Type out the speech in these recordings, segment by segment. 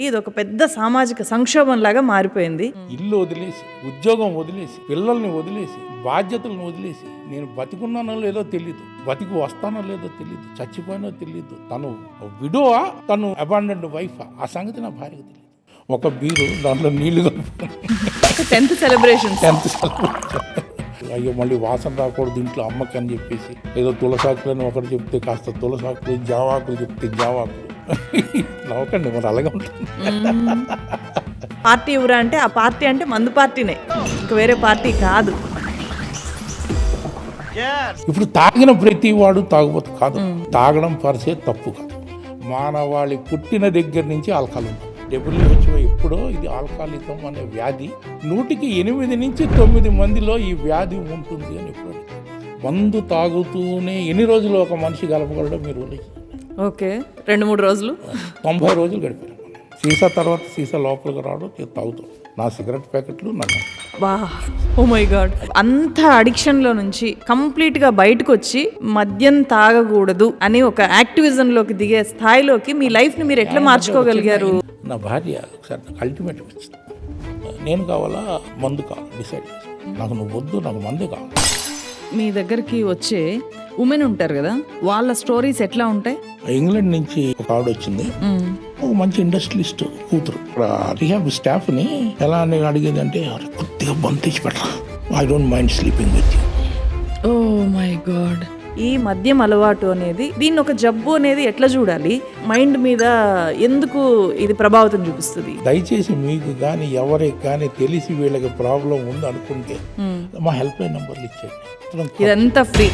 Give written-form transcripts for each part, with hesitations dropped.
ఇది ఒక పెద్ద సామాజిక సంక్షోభం లాగా మారిపోయింది. ఇల్లు వదిలేసి, ఉద్యోగం వదిలేసి, పిల్లల్ని వదిలేసి, బాధ్యతలను వదిలేసి, నేను బతికున్నానో లేదో తెలియదు, బతికి వస్తానో లేదో తెలియదు, చచ్చిపోయినో తెలియదు, తను విడోవా, తను అబాండెండ్ వైఫా, ఆ సంగతి నా భార్యకు తెలియదు. ఒక బీరు, దాంట్లో నీళ్లు కలుపుకొని 10th సెలబ్రేషన్స్. అయ్యో మళ్ళీ వాసన రాకూడదు ఇంట్లో అమ్మకి అని చెప్పేసి, ఏదో తులసాకులని ఒకటి చెప్తే కాస్త తులసాకులు, జావాకులు చెప్తే జావాకులు. నవ్వకండి, మరి అలాగే ఉంటుంది. పార్టీ ఎవరా అంటే ఆ పార్టీ అంటే మందు పార్టీనే, ఇంక వేరే పార్టీ కాదు. ఇప్పుడు తాగిన ప్రతి వాడు తాగుబోతు కాదు, తాగడం పరిసే తప్పు కాదు. మానవాళి పుట్టిన దగ్గర నుంచి ఆల్కహాల్ ఉంది. WHO ఎప్పుడో ఇది ఆల్కహాలిజం అనే వ్యాధి 100కి 8 నుంచి 9 మందిలో ఈ వ్యాధి ఉంటుంది అని ఎప్పుడు. మందు తాగుతూనే ఎన్ని రోజులు ఒక మనిషి గడపగలడో మీరు ఓకే, 2-3 రోజులు, 90 రోజులు గడిపారు. సీసా తర్వాత సీసా లోపలికి రావడం, తాగుతాం. నా సిగరెట్ ప్యాకెట్లు నన్ను వా, ఓ మై గాడ్, అంత అడిక్షన్లో నుంచి కంప్లీట్గా బయటకు వచ్చి మద్యం తాగకూడదు అని ఒక యాక్టివిజంలోకి దిగే స్థాయిలోకి మీ లైఫ్ని మీరు ఎట్లా మార్చుకోగలిగారు? నా భార్య ఒకసారి నాకు అల్టిమేట్ ఇచ్చింది. నేను కావాలా మందు కావాలి డిసైడ్ చేసి, నాకు నువ్వు వద్దు, నాకు మందే కావాలి. మీ దగ్గరికి వచ్చే ఉమెన్ ఉంటారు కదా, వాళ్ళ స్టోరీస్ ఎట్లా ఉంటాయి? ఇంగ్లాండ్ నుంచి ఒక ఆవిడ వచ్చింది, ఒక మంచి ఇండస్ట్రియలిస్ట్ కూతురు. రిహాబ్ స్టాఫ్ ని ఎలా నేను అడిగేది అంటే, కొద్దిగా బంద్ తెచ్చి పెట్టరా, I don't mind sleeping with you. Oh my god, ఈ మద్యం అలవాటు అనేది, దీన్ని ఒక జబ్బు అనేది ఎట్లా చూడాలి? మైండ్ మీద ఎందుకు ఇది ప్రభావితం చూపిస్తుంది? దయచేసి మీకు కానీ ఎవరికి కానీ తెలిసి వీళ్ళకి ప్రాబ్లం ఉంది అనుకుంటే మా హెల్ప్ లైన్ నంబర్లు ఇచ్చేయండి. ఇదంతా ఫ్రీ,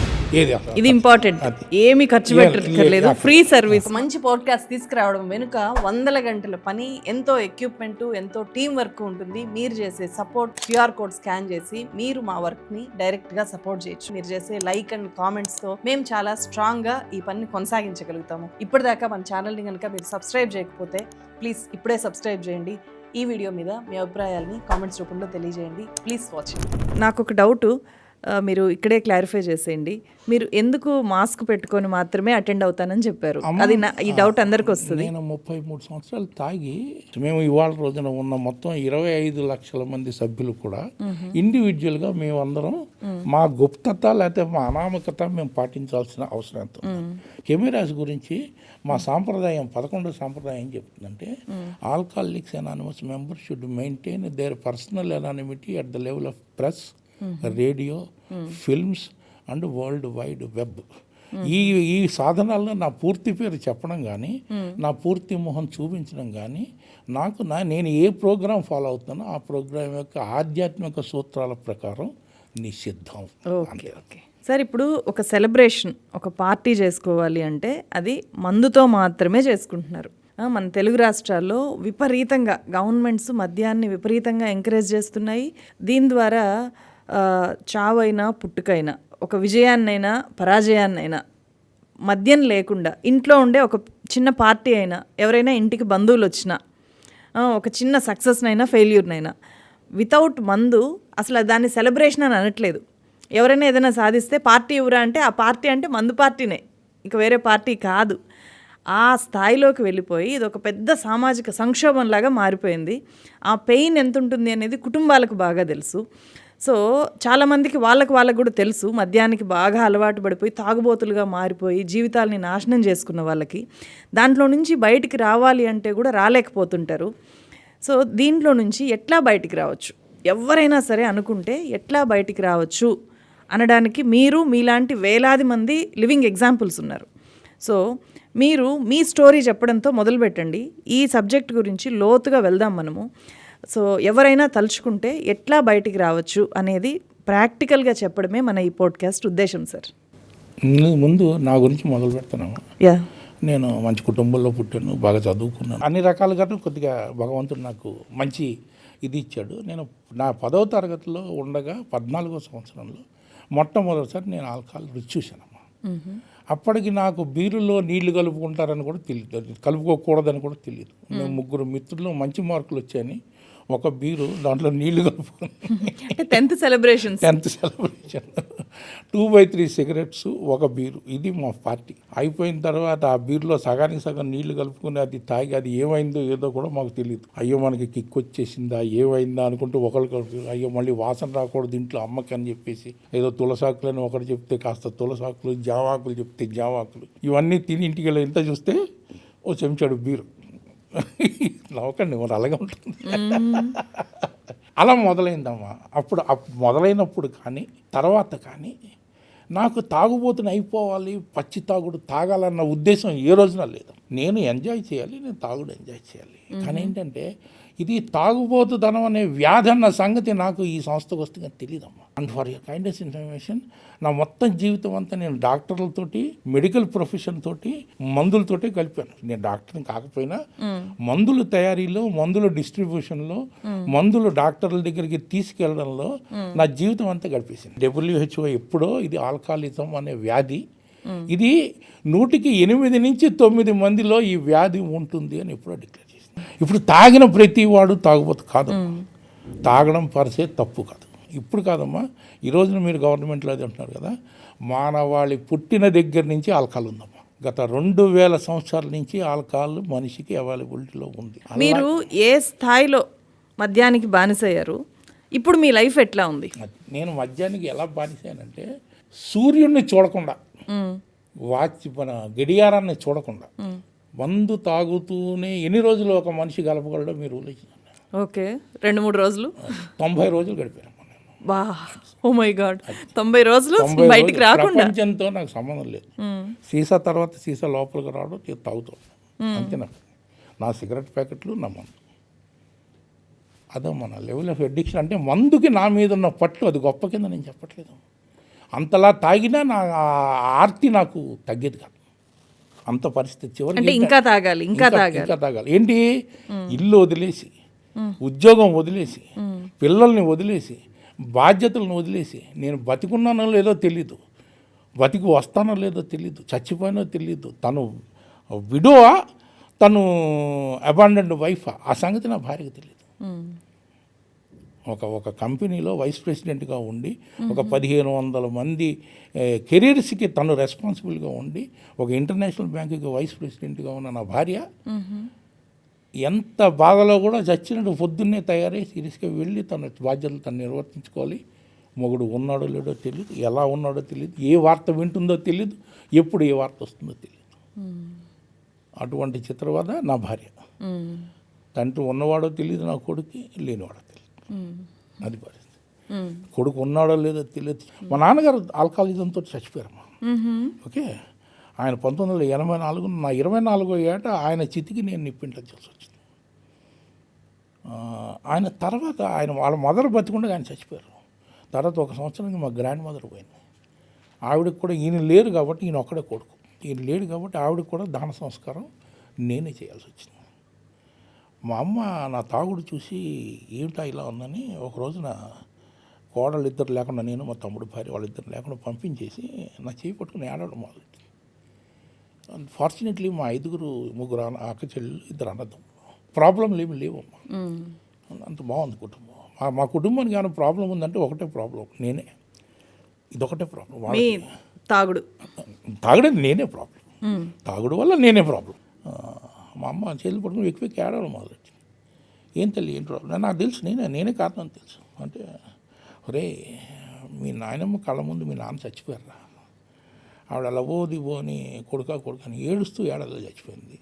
ఇది ఇంపార్టెంట్, ఏమి ఖర్చు పెట్టలేదు, ఫ్రీ సర్వీస్. మంచి పాడ్కాస్ట్ తీసుకురావడం వెనుక 100 గంటల పని, ఎంతో ఎక్విప్మెంట్, ఎంతో టీం వర్క్ ఉంటుంది. మీరు చేసే సపోర్ట్, QR కోడ్ స్కాన్ చేసి మీరు మా వర్క్ ని డైరెక్ట్ గా సపోర్ట్ చేయొచ్చు. మీరు చేసే లైక్ అండ్ కామెంట్స్ తో మేము చాలా స్ట్రాంగ్ గా ఈ పని కొనసాగించగలుగుతాము. ఇప్పటిదాకా మన ఛానల్ ని కనుక మీరు సబ్స్క్రైబ్ చేయకపోతే ప్లీజ్ ఇప్పుడే సబ్స్క్రైబ్ చేయండి. ఈ వీడియో మీద మీ అభిప్రాయాల్ని కామెంట్స్ రూపంలో తెలియజేయండి. Please watch. నాకు ఒక డౌట్, మీరు ఇక్కడే క్లారిఫై చేసేయండి. మీరు ఎందుకు మాస్క్ పెట్టుకొని మాత్రమే అటెండ్ అవుతానని చెప్పారు? అది ఈ డౌట్ అందరికి వస్తుంది. నేను 33 సంవత్సరాలు తాగి, మేము ఇవాళ రోజున ఉన్న మొత్తం 25 లక్షల మంది సభ్యులు కూడా ఇండివిజువల్ గా మేమందరం మా గుప్తత లేకపోతే మా అనామకత మేము పాటించాల్సిన అవసరం ఎంత. కెమెరాస్ గురించి మా సాంప్రదాయం 11వ సాంప్రదాయం ఏం చెప్తుందంటే, alcoholics anonymous members should maintain their personal anonymity at the level of press, radio, films and world wide web. ఈ సాధనాల్లో నా పూర్తి పేరు చెప్పడం కానీ, నా పూర్తి మొహం చూపించడం కానీ, నేను ఏ ప్రోగ్రాం ఫాలో అవుతున్నానో ఆ ప్రోగ్రాం యొక్క ఆధ్యాత్మిక సూత్రాల ప్రకారం నిషిద్ధం. ఓకే సార్, ఇప్పుడు ఒక సెలబ్రేషన్, ఒక పార్టీ చేసుకోవాలి అంటే అది మందుతో మాత్రమే చేసుకుంటున్నారు. మన తెలుగు రాష్ట్రాల్లో విపరీతంగా గవర్నమెంట్స్ మద్యాన్ని విపరీతంగా ఎంకరేజ్ చేస్తున్నాయి. దీని ద్వారా చావైనా పుట్టుకైనా, ఒక విజయాన్నైనా పరాజయాన్నైనా మద్యం లేకుండా ఇంట్లో ఉండే ఒక చిన్న పార్టీ అయినా, ఎవరైనా ఇంటికి బంధువులు వచ్చినా, ఒక చిన్న సక్సెస్నైనా ఫెయిల్యూర్నైనా వితౌట్ మందు అసలు దాన్ని సెలబ్రేషన్ అని అనట్లేదు. ఎవరైనా ఏదైనా సాధిస్తే పార్టీ ఎవరా అంటే ఆ పార్టీ అంటే మందు పార్టీనే, ఇక వేరే పార్టీ కాదు. ఆ స్థాయిలోకి వెళ్ళిపోయి ఇది ఒక పెద్ద సామాజిక సంక్షోభం లాగా మారిపోయింది. ఆ పెయిన్ ఎంత ఉంటుంది అనేది కుటుంబాలకు బాగా తెలుసు. సో చాలామందికి వాళ్ళకు కూడా తెలుసు, మద్యానికి బాగా అలవాటు పడిపోయి తాగుబోతులుగా మారిపోయి జీవితాలని నాశనం చేసుకున్న వాళ్ళకి దాంట్లో నుంచి బయటికి రావాలి అంటే కూడా రాలేకపోతుంటారు. సో దీంట్లో నుంచి ఎట్లా బయటికి రావచ్చు, ఎవరైనా సరే అనుకుంటే ఎట్లా బయటికి రావచ్చు అనడానికి మీరు మీలాంటి వేలాది మంది లివింగ్ ఎగ్జాంపుల్స్ ఉన్నారు. సో మీరు మీ స్టోరీ చెప్పడంతో మొదలుపెట్టండి. ఈ సబ్జెక్ట్ గురించి లోతుగా వెళ్దాం మనము. సో ఎవరైనా తలుచుకుంటే ఎట్లా బయటికి రావచ్చు అనేది ప్రాక్టికల్గా చెప్పడమే మన ఈ పాడ్కాస్ట్ ఉద్దేశం సార్. ముందు నా గురించి మొదలు పెడుతున్నాము. నేను మంచి కుటుంబంలో పుట్టాను, బాగా చదువుకున్నాను, అన్ని రకాలుగా కొద్దిగా భగవంతుడు నాకు మంచి ఇది ఇచ్చాడు. నేను నా 10వ తరగతిలో ఉండగా 14వ సంవత్సరంలో మొట్టమొదటిసారి నేను ఆల్కహాల్ రుచి చూశానమ్మా. అప్పటికి నాకు బీరులో నీళ్లు కలుపుకుంటారని కూడా తెలియదు, కలుపుకోకూడదని కూడా తెలియదు. మేము 3 మిత్రులు మంచి మార్కులు వచ్చాయని ఒక బీరు, దాంట్లో నీళ్లు కలుపుకొని 10th సెలబ్రేషన్ 2/3 సిగరెట్స్, ఒక బీరు. ఇది మా పార్టీ. అయిపోయిన తర్వాత ఆ బీరులో సగానికి సగం నీళ్లు కలుపుకుని అది తాగి అది ఏమైందో ఏదో కూడా మాకు తెలియదు. అయ్యో మనకి కిక్ వచ్చేసిందా, ఏమైందా అనుకుంటూ ఒకరికి అయ్యో మళ్ళీ వాసన రాకూడదు ఇంట్లో అమ్మకి అని చెప్పేసి ఏదో తులసాకులు అని ఒకటి చెప్తే కాస్త తులసాకులు, జావాకులు చెప్తే జావాకులు, ఇవన్నీ తిని ఇంటికి వెళ్ళి ఎంత చూస్తే ఓ చెంచాడు బీరు. నవ్వకండి, మరి అలాగే ఉంటుంది. అలా మొదలైందమ్మా. అప్పుడు మొదలైనప్పుడు కానీ తర్వాత కానీ నాకు తాగుబోతుని అయిపోవాలి, పచ్చి తాగుడు తాగాలన్న ఉద్దేశం ఏ రోజున లేదు. నేను ఎంజాయ్ చేయాలి, నేను తాగుడు ఎంజాయ్ చేయాలి. కానీ ఏంటంటే ఇది తాగుబోతుదనం అనే వ్యాధి అన్న సంగతి నాకు ఈ సంస్థకు వస్తే తెలియదమ్మా. అండ్ ఫర్ యర్ కైండెస్ ఇన్ఫర్మేషన్, నా మొత్తం జీవితం అంతా నేను డాక్టర్లతోటి, మెడికల్ ప్రొఫెషన్ తోటి, మందులతోటి కలిపాను. నేను డాక్టర్ని కాకపోయినా మందుల తయారీలో, మందుల డిస్ట్రిబ్యూషన్లో, మందులు డాక్టర్ల దగ్గరికి తీసుకెళ్లడంలో నా జీవితం అంతా గడిపేసింది. WHO ఎప్పుడో ఇది ఆల్కహాలిజం అనే వ్యాధి, ఇది 100కి 8 నుంచి 9 మందిలో ఈ వ్యాధి ఉంటుంది అని ఎప్పుడో డిక్లేర్ చేసింది. ఇప్పుడు తాగిన ప్రతి వాడు తాగుబోతు కాదు, తాగడం పరిసే తప్పు కాదు. ఇప్పుడు కాదమ్మా, ఈ రోజున మీరు గవర్నమెంట్లో అది అంటున్నారు కదా, మానవాళి పుట్టిన దగ్గర నుంచి ఆల్కహాల్ ఉందమ్మా. గత 2000 సంవత్సరాల నుంచి ఆల్కహాల్ మనిషికి అవైలబిలిటీలో ఉంది. మీరు ఏ స్థాయిలో మద్యానికి బానిసయ్యారు, ఇప్పుడు మీ లైఫ్ ఎట్లా ఉంది? నేను మద్యానికి ఎలా బానిసానంటే, సూర్యుడిని చూడకుండా, మన గడియారాన్ని చూడకుండా మందు తాగుతూనే ఎన్ని రోజులు ఒక మనిషి గడపగలడో మీరు ఊహించండి. ఓకే, 2-3 రోజులు, 90 రోజులు గడిపాను. బా, ఓ మై గాడ్, 90 రోజులు బయటికి రాకుండా. ప్రపంచంతో నాకు సంబంధం లేదు. సీసా తర్వాత సీసా లోపలికి రావడం, తాగుతాం అంతే. నాకు నా సిగరెట్ ప్యాకెట్లు, నా మందు, అదే మన లెవెల్ ఆఫ్ అడిక్షన్. అంటే మందుకి నా మీద ఉన్న పట్టు అది గొప్ప కింద నేను చెప్పట్లేదు. అంతలా తాగినా నా ఆర్తి నాకు తగ్గేది కాదు. అంత పరిస్థితి చివరికి ఇంకా తాగాలి, ఇంకా తాగాలి. ఏంటి, ఇల్లు వదిలేసి, ఉద్యోగం వదిలేసి, పిల్లల్ని వదిలేసి, బాధ్యతలను వదిలేసి, నేను బతికున్నానో లేదో తెలీదు, బతికి వస్తానో లేదో తెలీదు, చచ్చిపోయినో తెలీదు, తను విడోవా, తను అబాండెండ్ వైఫా, ఆ సంగతి నా భార్యకు తెలియదు. ఒక కంపెనీలో వైస్ ప్రెసిడెంట్గా ఉండి, ఒక 1500 మంది కెరీర్స్కి తను రెస్పాన్సిబుల్గా ఉండి, ఒక ఇంటర్నేషనల్ బ్యాంకుకి వైస్ ప్రెసిడెంట్గా ఉన్న నా భార్య ఎంత బాధలో కూడా చచ్చినట్టు పొద్దున్నే తయారై సీరియస్గా వెళ్ళి తన బాధ్యతలు తను నిర్వర్తించుకోవాలి. మొగుడు ఉన్నాడో లేడో తెలియదు, ఎలా ఉన్నాడో తెలియదు, ఏ వార్త వింటుందో తెలియదు, ఎప్పుడు ఏ వార్త వస్తుందో తెలియదు. అటువంటి చిత్రవద నా భార్య. తండ్రి ఉన్నవాడో తెలియదు నా కొడుకు, లేనివాడో తెలియదు. అది పరిస్థితి. కొడుకు ఉన్నాడో లేదో తెలియదు. మా నాన్నగారు ఆల్కహాలిజంతో చచ్చిపోయారమ్మా. ఓకే, ఆయన 1984, నా 24వ ఏట ఆయన చితికి నేను నిప్పించాల్సి వచ్చింది. ఆయన తర్వాత వాళ్ళ మదర్ బతికుండా ఆయన చచ్చిపోయారు. తర్వాత 1 సంవత్సరానికి మా గ్రాండ్ మదర్ పోయింది. ఆవిడకి కూడా ఈయన లేరు కాబట్టి, ఈయన ఒక్కడే కొడుకు, ఈయన లేడు కాబట్టి ఆవిడకి కూడా దాన సంస్కారం నేనే చేయాల్సి వచ్చింది. మా అమ్మ నా తాగుడు చూసి ఏమిటా ఇలా ఉందని ఒక రోజున కోడళ్ళు ఇద్దరు లేకుండా, నేను మా తమ్ముడు భార్య వాళ్ళిద్దరు లేకుండా పంపించేసి నా చేయి పట్టుకుని ఏడవడం మొదలెట్టింది. ఫార్చునేట్లీ మా 3 అక్క చెల్లెలు, 2 అన్నదమ్ములు. ప్రాబ్లంలు ఏమి లేవమ్మా, అంత బాగుంది కుటుంబం. మా కుటుంబానికి ఏమైనా ప్రాబ్లం ఉందంటే ఒకటే ప్రాబ్లం, నేనే. ఇదొకటే ప్రాబ్లం. తాగుడే నేనే ప్రాబ్లం, తాగుడు వల్ల నేనే ప్రాబ్లం. మా అమ్మ చేతులు పట్టుకుని ఎక్కువ ఏడవడం మొదలెట్టింది. ఏం తల్లి, ఏం ప్రాబ్లం? నాకు తెలుసు, నేనే కారణం తెలుసు. అంటే ఒరే, మీ నాయనమ్మ కళ్ళ ముందు మీ నాన్న చచ్చిపోయారా, ఆవిడ అలా ఓని కొడుక అని ఏడుస్తూ ఏడాదిలో చచ్చిపోయింది.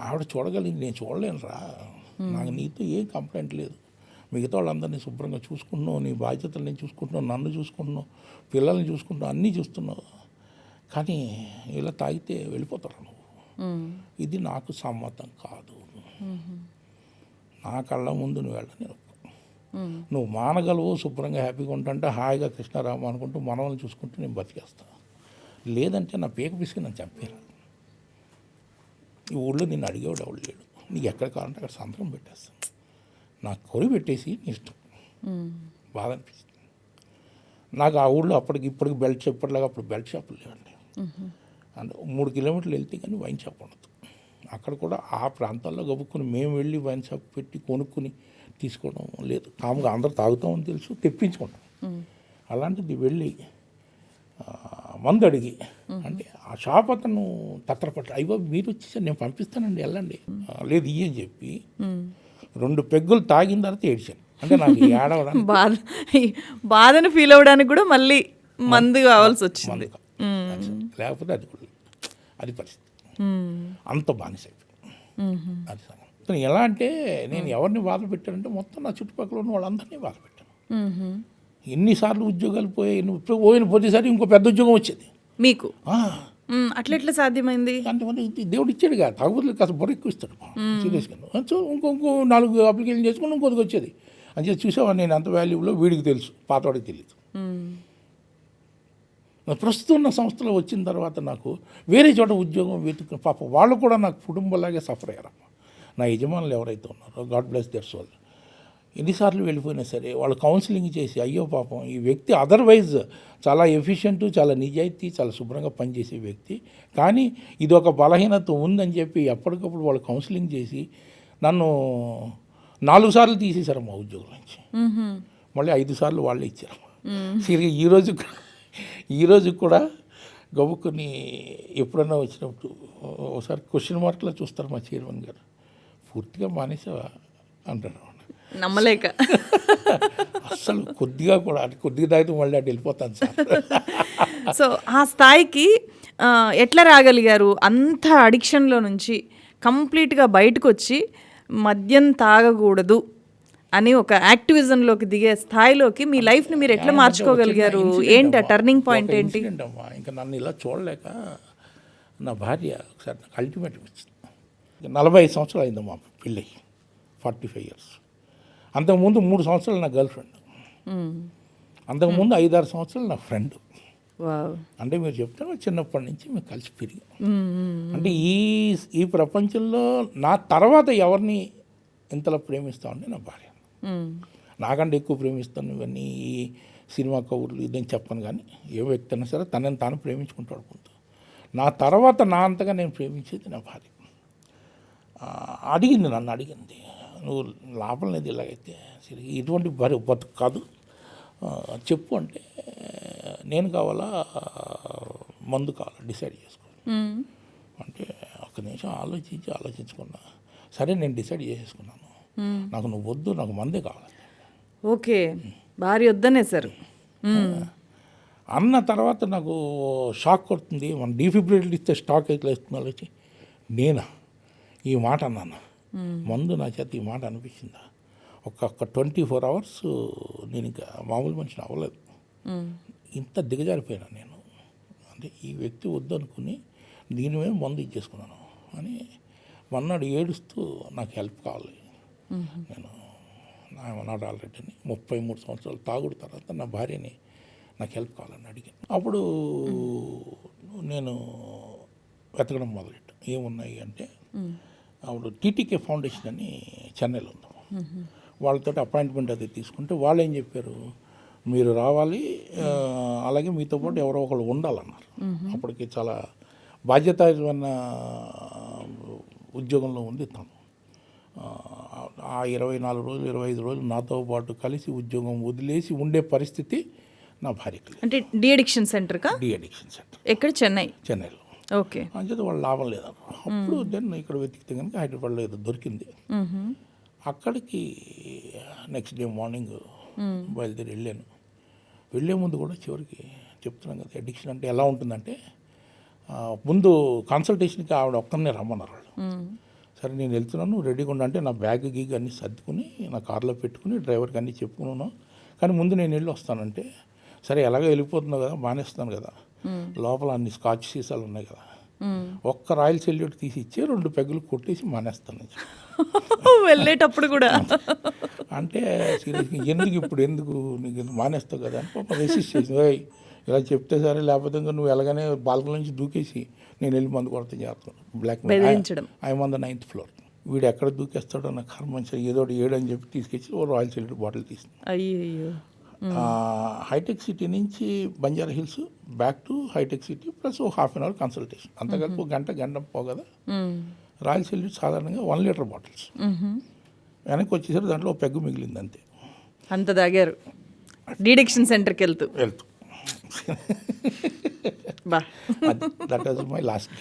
ఆవిడ చూడగలిగింది, నేను చూడలేనురా. నాకు నీతో ఏం కంప్లైంట్ లేదు, మిగతా వాళ్ళందరినీ శుభ్రంగా చూసుకుంటున్నావు, నీ బాధ్యతలు నేను చూసుకుంటున్నావు, నన్ను చూసుకుంటున్నావు, పిల్లల్ని చూసుకుంటున్నావు, అన్నీ చూస్తున్నావు. కానీ ఇలా తాగితే వెళ్ళిపోతారు నువ్వు, ఇది నాకు సమ్మతం కాదు. నా కళ్ళ ముందు నువ్వు వెళ్ళని, నువ్వు మానగలవు, శుభ్రంగా హ్యాపీగా ఉంటుంటే హాయిగా కృష్ణారామ అనుకుంటూ మనవల్ని చూసుకుంటూ నేను బతికేస్తా. లేదంటే నా పీక పిసికి నన్ను చంపారు. ఈ ఊళ్ళో నిన్ను అడిగేవాడు ఎవడు లేడు, నీకు ఎక్కడ కావాలంటే అక్కడ సంతకం పెట్టేస్తాను, నాకు కొరి పెట్టేసి నీ ఇష్టం. బాధ అనిపిస్తుంది నాకు. ఆ ఊళ్ళో ఇప్పటికి బెల్ట్ షాప్, ఇప్పటిలాగా అప్పుడు బెల్ట్ షాపులు లేవండి. అంటే 3 కిలోమీటర్లు వెళ్తే కానీ వైన్ షాప్ ఉండదు. అక్కడ కూడా ఆ ప్రాంతాల్లో గబుక్కుని మేము వెళ్ళి వైన్ షాప్ పెట్టి కొనుక్కుని తీసుకోవడం లేదు. కాముగా అందరూ తాగుతామని తెలుసు, తెప్పించుకుంటాం. అలాంటిది వెళ్ళి మందు అడిగి అంటే ఆ షాప్ అతను తత్తరపట్ల అయ్యో మీరు వచ్చేసారు నేను పంపిస్తానండి వెళ్ళండి లేదు ఇయ్యని చెప్పి 2 పెగ్గులు తాగిన తర్వాత ఏడ్చాను. అంటే నాకు ఏడవడానికి బాధను ఫీల్ అవ్వడానికి కూడా మళ్ళీ మందు కావాల్సి వచ్చింది. లేకపోతే అది పరిస్థితి. అంత బానిస అది సంగతి. ఎలా అంటే నేను ఎవరిని బాధ పెట్టానంటే మొత్తం నా చుట్టుపక్కల ఉన్న వాళ్ళందరినీ బాధ పెట్టాను. ఎన్నిసార్లు ఉద్యోగాలు పోయాయి, నువ్వు పోయిన ప్రతిసారి ఇంకో పెద్ద ఉద్యోగం వచ్చేది మీకు. అట్లెట్లా సాధ్యమైంది? అంతమంది దేవుడు ఇచ్చాడు కదా, తాగుబోతులు కాస్త బొర ఎక్కువ ఇస్తాడు సీరియస్గా. సో ఇంకో 4 అప్లికేషన్ చేసుకుని ఇంకొకటి వచ్చేది. అని చూసావా నేను అంత వాల్యూలో వీడికి తెలుసు, పాతవాడికి తెలియదు. ప్రస్తుతం ఉన్న సంస్థలో వచ్చిన తర్వాత నాకు వేరే చోట ఉద్యోగం వెతుకుని పాపం వాళ్ళు కూడా నాకు కుటుంబంలాగే సఫర్ అయ్యారమ్మ. నా యజమానులు ఎవరైతే ఉన్నారో గాడ్ బ్లెస్ దర్ సోల్, ఎన్నిసార్లు వెళ్ళిపోయినా సరే వాళ్ళు కౌన్సిలింగ్ చేసి అయ్యో పాపం ఈ వ్యక్తి అదర్వైజ్ చాలా ఎఫిషియెంట్, చాలా నిజాయితీ, చాలా శుభ్రంగా పనిచేసే వ్యక్తి, కానీ ఇది ఒక బలహీనత ఉందని చెప్పి ఎప్పటికప్పుడు వాళ్ళు కౌన్సిలింగ్ చేసి నన్ను 4 సార్లు తీసేశారు మా ఉద్యోగం నుంచి. మళ్ళీ 5 సార్లు వాళ్ళే ఇచ్చారు. సరిగ్గా ఈరోజు కూడా గబుక్కుని ఎప్పుడన్నా వచ్చినప్పుడు ఒకసారి క్వశ్చన్ మార్క్లో చూస్తారు మా చైర్మన్ గారు, పూర్తిగా మానేసావా అంటారు. నమ్మలేక అస్సలు కొద్దిగా కూడా కొద్దిగా తాగితే మళ్ళీ అటు వెళ్ళిపోతాను సార్. సో ఆ స్థాయికి ఎట్లా రాగలిగారు? అంత అడిక్షన్లో నుంచి కంప్లీట్గా బయటకు వచ్చి మద్యం తాగకూడదు అని ఒక యాక్టివిజంలోకి దిగే స్థాయిలోకి మీ లైఫ్ని మీరు ఎట్లా మార్చుకోగలిగారు? ఏంటి ఆ టర్నింగ్ పాయింట్ ఏంటి? అమ్మా ఇంకా నన్ను ఇలా చూడలేక నా భార్య ఒకసారి నాకు అల్టిమేట్ వచ్చింది. 45 సంవత్సరాలు అయిందమ్మా పెళ్ళి, 45 years. అంతకుముందు 3 సంవత్సరాలు నా గర్ల్ ఫ్రెండ్, అంతకుముందు 5-6 సంవత్సరాలు నా ఫ్రెండ్. అంటే మీరు చెప్తాను చిన్నప్పటి నుంచి మేము కలిసి పెరిగాం. అంటే ఈ ప్రపంచంలో నా తర్వాత ఎవరిని ఇంతలా ప్రేమిస్తామంటే నా భార్య. నాకంటే ఎక్కువ ప్రేమిస్తాను. ఇవన్నీ ఈ సినిమా కబుర్లు ఇదని చెప్పను, కానీ ఏ వ్యక్తి అయినా సరే తనని తాను ప్రేమించుకుంటాడు కొంత. నా తర్వాత నా అంతగా నేను ప్రేమించేది నా భార్య. నన్ను అడిగింది, నువ్వు లాభం లేదు ఇలాగైతే సరే ఇటువంటి బతుకు కాదు చెప్పు అంటే, నేను కావాలా మందు కావాలా డిసైడ్ చేసుకో అంటే ఒక నిమిషం ఆలోచించుకున్నా. సరే నేను డిసైడ్ చేసేసుకున్నాను, నాకు నువ్వు వద్దు, నాకు మందే కావాలి. ఓకే, భార్య వద్దనే సార్ అన్న తర్వాత నాకు షాక్ కొడుతుంది. మన డీఫిబ్రిలేటర్ ఇస్తే స్టాక్ అయితే వేస్తుంది వచ్చి నేనా ఈ మాట అన్నాను, మందు నా చేత ఈ మాట అనిపించిందా? ఒక 24 hours నేను ఇంకా మామూలు మనిషిని అవ్వలేదు. ఇంత దిగజారిపోయినా నేను. అంటే ఈ వ్యక్తి వద్దు అనుకుని దీని మీద మందు ఇచ్చేసుకున్నాను అని మొన్నడు ఏడుస్తూ నాకు హెల్ప్ కావాలి. నేను నాట్ ఆల్రెడీ 33 సంవత్సరాలు తాగుడు తర్వాత నా భార్యని నాకు హెల్ప్ కావాలని అడిగాను. అప్పుడు నేను వెతకడం మొదలెట్టు ఏమున్నాయి అంటే, అప్పుడు టీటీకే ఫౌండేషన్ అని చెన్నైలో ఉంది. వాళ్ళతో అపాయింట్మెంట్ అది తీసుకుంటే వాళ్ళు ఏం చెప్పారు, మీరు రావాలి, అలాగే మీతో పాటు ఎవరో ఒకళ్ళు ఉండాలన్నారు. అప్పటికి చాలా బాధ్యతాయుతమైన ఉద్యోగంలో ఉంది తను. ఆ 24 రోజులు 25 రోజులు నాతో పాటు కలిసి ఉద్యోగం వదిలేసి ఉండే పరిస్థితి నా భార్యకి. అంటే డీఅడిక్షన్ సెంటర్ ఎక్కడ? చెన్నైలో. ఓకే. అంచేత వాళ్ళు లాభం లేదన్నారు. అప్పుడు దెన్ ఇక్కడ వెతికితే కనుక హైదరాబాద్లో ఏదో దొరికింది. అక్కడికి నెక్స్ట్ డే మార్నింగ్ బయలుదేరి వెళ్ళాను. వెళ్ళే ముందు కూడా చివరికి చెప్తున్నాను కదా, అడిక్షన్ అంటే ఎలా ఉంటుందంటే, ముందు కన్సల్టేషన్కి ఆవిడ ఒక్కరినే రమ్మన్నారు వాళ్ళు. సరే నేను వెళ్తున్నాను, రెడీగా ఉన్నా అంటే నా బ్యాగ్ గీగ్ అన్నీ సర్దుకుని నా కార్లో పెట్టుకుని డ్రైవర్కి అన్నీ చెప్పుకున్నాను. కానీ ముందు నేను వెళ్ళి వస్తానంటే, సరే ఎలాగో వెళ్ళిపోతున్నావు కదా, మానేస్తాను కదా, లోపల అన్ని స్కాచ్ సీసాలు ఉన్నాయి కదా, ఒక్క రాయల్ సెల్యూట్ తీసి ఇచ్చి 2 పెగ్గులు కొట్టేసి మానేస్తాను వెళ్ళేటప్పుడు కూడా. అంటే సీరియస్గా ఎందుకు నీకు మానేస్తావు కదా అని పాప రెసిస్ట్ చేసి, ఇలా చెప్తే సరే, లేకపోతే నువ్వు ఎలాగనే బాల్కనీ నుంచి దూకేసి నేను వెళ్ళి మందు కొడతా చేస్తాను. Block I'm on the 9th floor. వీడు ఎక్కడ దూకేస్తాడో నాకు కర్మంచి ఏదో 7 అని చెప్పి తీసుకొచ్చి ఓ రాయల్ సెల్యూట్ బాటిల్ తీసింది. హైటెక్ సిటీ నుంచి బంజారా హిల్స్ బ్యాక్ టు హైటెక్ సిటీ ప్లస్ ఓ ½ hour కన్సల్టేషన్, అంత కలిపి ఒక గంట పోగదా. రాయల్ సెల్యూట్ సాధారణంగా 1 liter బాటిల్స్. వెనక్కి వచ్చేసరికి దాంట్లో ఒక పెగ్గు మిగిలింది అంతే. అంత తాగారు డీఅడిక్షన్ సెంటర్కి వెళ్తూ. బా that was my last.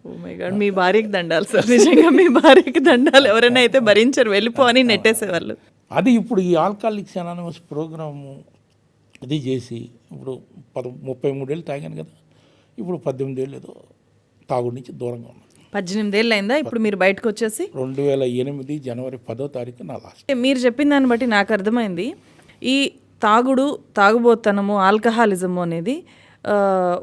Oh my god, మీ భార్యకి దండాలి సార్, నిజంగా మీ భార్యకి దండాలి. ఎవరైనా అయితే భరించరు, వెళ్ళిపో అని నెట్టేసేవాళ్ళు. అది ఇప్పుడు ఈ ఆల్కహాలిక్స్ అనానిమస్ ప్రోగ్రాము అది చేసి ఇప్పుడు 33 ఏళ్ళు తాగాను కదా, ఇప్పుడు 18 ఏళ్ళు ఏదో తాగుడి నుంచి దూరంగా ఉన్నాను. 18 ఏళ్ళు అయిందా ఇప్పుడు మీరు బయటకు వచ్చేసి? 2008 జనవరి 10వ తారీఖు నా లాస్ట్. మీరు చెప్పిన దాన్ని బట్టి నాకు అర్థమైంది, ఈ తాగుబోతనము, ఆల్కహాలిజము అనేది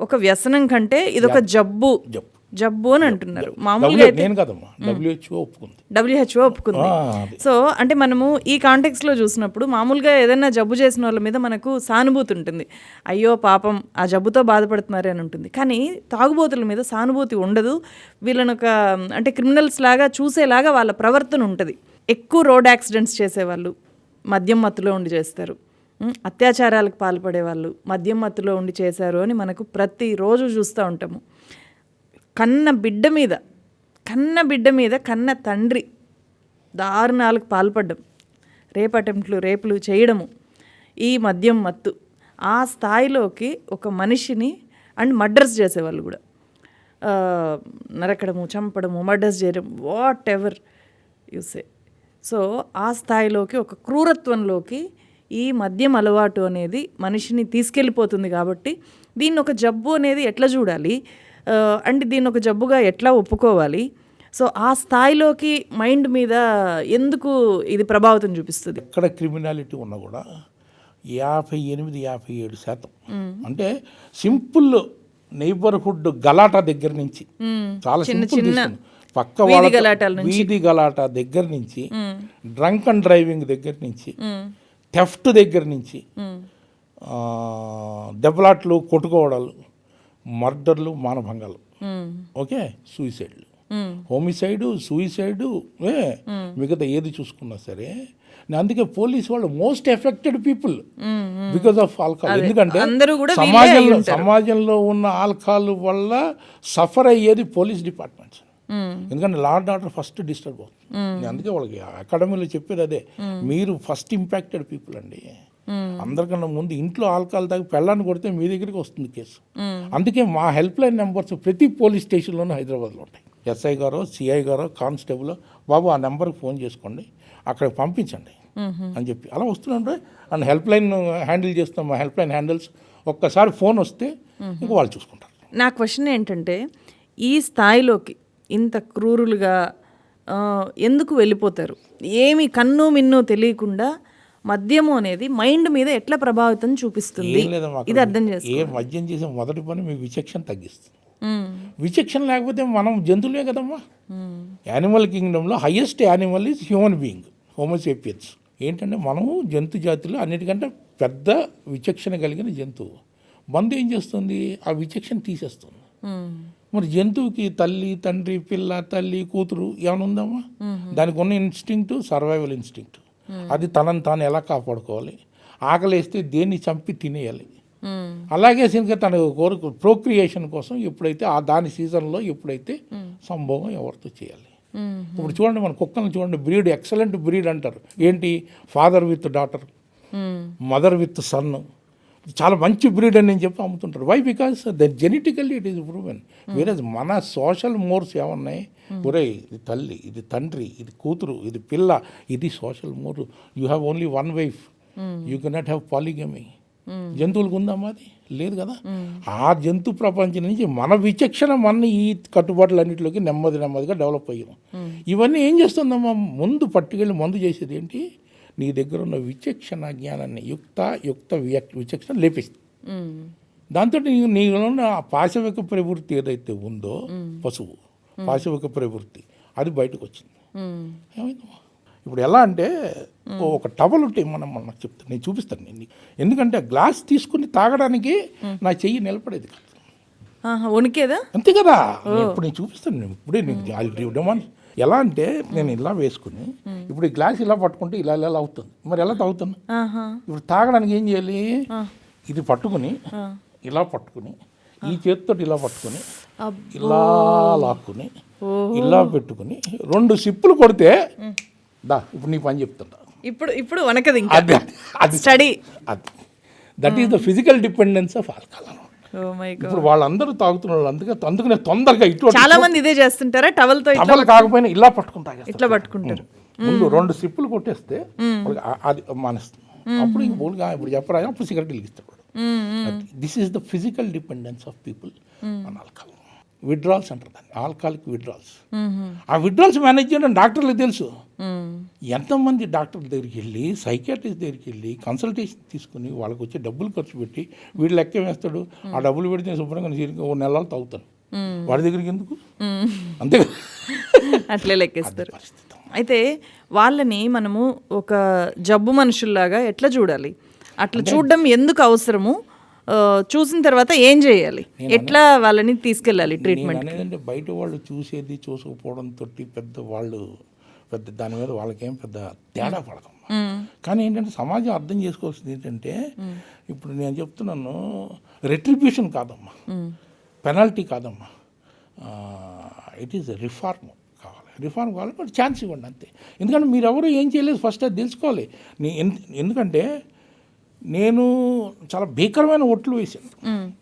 ఒక వ్యసనం కంటే ఇదొక జబ్బు అని అంటున్నారు. మామూలుగా అయితే నేను కదమ్మా, WHO ఒప్పుకుంది. WHO ఒప్పుకుంది. సో అంటే మనము ఈ కాంటెక్స్లో చూసినప్పుడు మామూలుగా ఏదైనా జబ్బు చేసిన వాళ్ళ మీద మనకు సానుభూతి ఉంటుంది, అయ్యో పాపం ఆ జబ్బుతో బాధపడుతున్నారు అని ఉంటుంది. కానీ తాగుబోతుల మీద సానుభూతి ఉండదు. వీళ్ళని ఒక అంటే క్రిమినల్స్ లాగా చూసేలాగా వాళ్ళ ప్రవర్తన ఉంటుంది. ఎక్కువ రోడ్ యాక్సిడెంట్స్ చేసేవాళ్ళు మద్యం మత్తులో ఉండి చేస్తారు, అత్యాచారాలకు పాల్పడే వాళ్ళు మద్యం మత్తులో ఉండి చేశారు అని మనకు ప్రతిరోజు చూస్తూ ఉంటాము. కన్న బిడ్డ మీద కన్న తండ్రి దారుణాలకు పాల్పడ్డం, రేపులు చేయడము, ఈ మద్యం మత్తు ఆ స్థాయిలోకి ఒక మనిషిని అండ్ మర్డర్స్ చేసేవాళ్ళు కూడా, నరకడము, చంపడము, మర్డర్స్ చేయడం, what ever you say. So ఆ స్థాయిలోకి ఒక క్రూరత్వంలోకి ఈ మద్యం అలవాటు అనేది మనిషిని తీసుకెళ్ళిపోతుంది. కాబట్టి దీన్ని ఒక జబ్బు అనేది ఎట్లా చూడాలి అంటే దీన్ని ఒక జబ్బుగా ఎట్లా ఒప్పుకోవాలి? సో ఆ స్థాయిలోకి మైండ్ మీద ఎందుకు ఇది ప్రభావితం చూపిస్తుంది? ఎక్కడ క్రిమినాలిటీ ఉన్నా కూడా 58-57% అంటే సింపుల్ నైబర్హుడ్ గలాటా దగ్గర నుంచి, చాలా సింపుల్ పక్క వీధి గలాటా దగ్గర నుంచి, డ్రంక్ అండ్ డ్రైవింగ్ దగ్గర నుంచి, థెఫ్ట్ దగ్గర నుంచి, దెబ్బలాట్లు, కొట్టుకోవడాలు, మర్డర్లు, మానభంగాలు, ఓకే, సూసైడ్లు, హోమిసైడు, సూసైడు, మిగతా ఏది చూసుకున్నా సరే. అందుకే పోలీస్ వాళ్ళు most affected people because of alcohol. ఎందుకంటే సమాజంలో ఉన్న ఆల్కహాల్ వల్ల సఫర్ అయ్యేది పోలీస్ డిపార్ట్మెంట్స్. ఎందుకంటే law and order first disturb అవుతుంది. అందుకే వాళ్ళకి అకాడమీలో చెప్పేది అదే, మీరు ఫస్ట్ ఇంపాక్టెడ్ పీపుల్ అండి. అందరికన్నా ముందు ఇంట్లో ఆల్కహాల్ తాగి పెళ్ళాన్ని కొడితే మీ దగ్గరికి వస్తుంది కేసు. అందుకే మా హెల్ప్ లైన్ నెంబర్స్ ప్రతి పోలీస్ స్టేషన్లోనూ హైదరాబాద్లో ఉంటాయి. ఎస్ఐ గారో, సిఐ గారో, కానిస్టేబుల్, బాబు ఆ నెంబర్కి ఫోన్ చేసుకోండి, అక్కడ పంపించండి అని చెప్పి అలా వస్తుంటే అండ్ హెల్ప్ లైన్ హ్యాండిల్ చేస్తాం. మా హెల్ప్ లైన్ హ్యాండిల్స్ ఒక్కసారి ఫోన్ వస్తే ఇంక వాళ్ళు చూసుకుంటారు. నా క్వశ్చన్ ఏంటంటే, ఈ స్థాయిలోకి ఇంత క్రూరులుగా ఎందుకు వెళ్ళిపోతారు? ఏమి కన్ను మిన్ను తెలియకుండా మద్యము అనేది మైండ్ మీద ఎట్లా ప్రభావితం చూపిస్తుంది? ఇది అర్థం చేసుకో. మద్యం చేసే మొదటి పని మీ విచక్షణ తగ్గిస్తుంది. విచక్షణ లేకపోతే మనం జంతువులే కదమ్మా. యానిమల్ కింగ్డమ్లో highest animal is human being, homo sapiens. ఏంటంటే మనము జంతు జాతిలో అన్నిటికంటే పెద్ద విచక్షణ కలిగిన జంతువు. మందు ఏం చేస్తుంది? ఆ విచక్షణ తీసేస్తుంది. మరి జంతువుకి తల్లి, తండ్రి, పిల్ల, తల్లి, కూతురు ఏమైనా ఉందమ్మా? దానికి ఉన్న ఇన్స్టింక్ట్ సర్వైవల్ ఇన్స్టింక్ట్. అది తనని తాను ఎలా కాపాడుకోవాలి, ఆకలేస్తే దేన్ని చంపి తినేయాలి. అలాగే ఇంకా తన కోరిక ప్రోక్రియేషన్ కోసం ఎప్పుడైతే దాని సీజన్లో ఎప్పుడైతే సంభోగం ఎవరితో చేయాలి. ఇప్పుడు చూడండి, మన కుక్కలను చూడండి, బ్రీడ్ ఎక్సలెంట్ బ్రీడ్ అంటారు. ఏంటి? Father with daughter, mother with son, చాలా మంచి బ్రీడ్ అని నేను చెప్పి అమ్ముతుంటారు. Why? Because the genetically it is proven. వేరే మన సోషల్ మోర్స్ ఏమన్నాయి? ఒరే ఇది తల్లి, ఇది తండ్రి, ఇది కూతురు, ఇది పిల్ల, ఇది social more. You have only one wife, you cannot have polygamy. జంతువులకు ఉందమ్మా? అది లేదు కదా. ఆ జంతు ప్రపంచం నుంచి మన విచక్షణ మన ఈ కట్టుబాట్లన్నింటిలోకి నెమ్మదిగా డెవలప్ అయ్యాం. ఇవన్నీ ఏం చేస్తుందమ్మా? ముందు పట్టుకెళ్ళి మందు చేసేది ఏంటి? నీ దగ్గర ఉన్న విచక్షణ జ్ఞానాన్ని యుక్త విచక్షణ లేపిస్తుంది. దాంతో నీలో ఉన్న పాశవిక ప్రవృత్తి ఏదైతే ఉందో, పశువు పాశవిక ప్రవృత్తి, అది బయటకు వచ్చింది. ఏమైందమ్మా? ఇప్పుడు ఎలా అంటే ఒక టవల్ ఉంటే మనం నాకు చెప్తాను, నేను చూపిస్తాను నేను. ఎందుకంటే గ్లాస్ తీసుకుని తాగడానికి నా చెయ్యి నిలబడేది కాదు, వణికేదా? అంతే కదా. ఇప్పుడు నేను చూపిస్తాను, నేను ఇప్పుడే నీకు డిమాండ్. ఎలా అంటే నేను ఇలా వేసుకుని ఇప్పుడు ఈ గ్లాస్ ఇలా పట్టుకుంటే ఇలా అవుతుంది. మరి ఎలా తాగుతాను? ఇప్పుడు తాగడానికి ఏం చేయాలి? ఇది పట్టుకుని ఇలా పట్టుకుని, ఈ చేతితో ఇలా పట్టుకుని, ఇలా లాక్కుని, ఇలా పెట్టుకుని 2 సిప్పులు కొడితే ఇప్పుడు నీ పని చెప్తుంటా. ఇప్పుడు వనకది అది స్టడీ. అది that is the physical dependence of alcohol అనమాట. Oh my god. ఇప్పుడు వాళ్ళందరూ తాగుతున్నారు, అందుకనే తొందరగా ఇట్లా చాలా మంది ఇదే చేస్తుంటారా, టవల్తో టవల్ కాకపోయినా ఇలా పట్టుకుంటా ఇట్లా పట్టుకుంటారు. ముందు 2 సిప్పులు కొట్టేస్తే వాళ్ళకి అది మానేస్తుంది. అప్పుడు ఇంక బోల్గా ఇప్పుడు చెప్పరా, అప్పుడు సిగరెట్ వెలిగిస్తాడు. This is the physical dependence of people on alcohol. Withdrawals అంటారు దాన్ని, ఆల్కహాలిక్ విడ్రాల్స్. ఆ విడ్రాల్స్ మేనేజ్ చేయడం డాక్టర్లకు తెలుసు. ఎంతమంది డాక్టర్ దగ్గరికి వెళ్ళి, సైకియాట్రిస్ట్ దగ్గరికి వెళ్ళి కన్సల్టేషన్ తీసుకుని వాళ్ళకి వచ్చే డబ్బులు ఖర్చు పెట్టి వీడు లెక్క వేస్తాడు. ఆ డబ్బులు పెడితే శుభ్రంగా 1 నెలలు తాగుతాను. వాడి దగ్గరికి ఎందుకు? అంతే అట్లే లెక్కేస్తారు. అయితే వాళ్ళని మనము ఒక జబ్బు మనుషుల్లాగా ఎట్లా చూడాలి, అట్లా చూడడం ఎందుకు అవసరము, చూసిన తర్వాత ఏం చేయాలి, ఎట్లా వాళ్ళని తీసుకెళ్ళాలి ట్రీట్మెంట్ అనేదంటే బయట వాళ్ళు చూసేది చూసకపోవడంతో పెద్ద దాని మీద వాళ్ళకేం పెద్ద తేడా పడతాం. కానీ ఏంటంటే సమాజం అర్థం చేసుకోవాల్సింది ఏంటంటే, ఇప్పుడు నేను చెప్తున్నాను, రెట్రిబ్యూషన్ కాదమ్మా, పెనాల్టీ కాదమ్మా, ఇట్ ఈస్ రిఫార్మ్ కావాలి. రిఫార్మ్ కావాలి, బట్ ఛాన్స్ ఇవ్వండి అంతే. ఎందుకంటే మీరు ఎవరు ఏం చేయలేదు, ఫస్ట్ అది తెలుసుకోవాలి. ఎందుకంటే నేను చాలా భీకరమైన ఒట్లు వేసాను.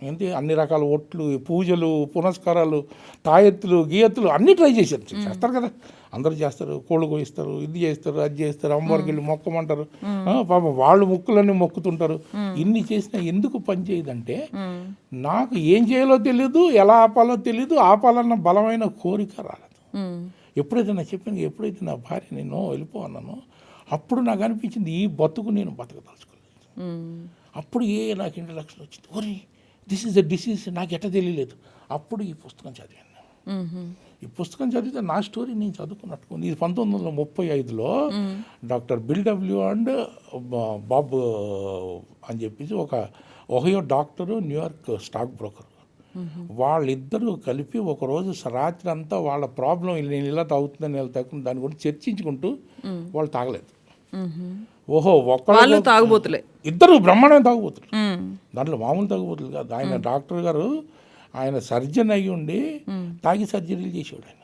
ఏంటి, అన్ని రకాల ఒట్లు, పూజలు, పునస్కారాలు, తాయెత్తులు, గీయత్తులు అన్నీ ట్రై చేశారు. చేస్తారు కదా, అందరూ చేస్తారు. కోళ్ళు కోయిస్తారు, ఇది చేస్తారు, అది చేస్తారు, అమ్మవారికి వెళ్ళి మొక్కమంటారు. పాపం వాళ్ళు ముక్కులన్నీ మొక్కుతుంటారు. ఇన్ని చేసినా ఎందుకు పని చేయదంటే, నాకు ఏం చేయాలో తెలియదు, ఎలా ఆపాలో తెలియదు, ఆపాలన్న బలమైన కోరిక రాలేదు. ఎప్పుడైతే నాకు చెప్పాను, ఎప్పుడైతే నా భార్య నేను వెళ్ళిపోన్నానో అప్పుడు నాకు అనిపించింది, ఈ బతుకు నేను బతకదలుచుకోలేదు. అప్పుడు నాకు ఇంట్రడక్షన్ వచ్చింది, ఓరి దిస్ ఈజ్ ద డిసీజ్, నాకు ఎట్లా తెలియలేదు. అప్పుడు ఈ పుస్తకం చదివాను. ఈ పుస్తకం చదివితే నా స్టోరీ నేను చదువుకున్నట్టు. ఇది 1935లో doctor Bill W and Bob అని చెప్పేసి ఒక Ohio doctor, New York stock broker, వాళ్ళిద్దరూ కలిపి ఒకరోజు రాత్రి అంతా వాళ్ళ ప్రాబ్లం నేను ఇలా తాగుతుందని ఇలా తాగుతుంది దాని గురించి చర్చించుకుంటూ, వాళ్ళు తాగలేదు. ఓహో, వాళ్ళు తాగుబోతులే, ఇద్దరు బ్రహ్మాండమైన తాగుబోతులు. దాంట్లో మామూలు తాగుబోతులు కాదు. ఆయన డాక్టర్ గారు, ఆయన సర్జన్ అయ్యి ఉండి తాగి సర్జరీలు చేసేవాడు ఆయన.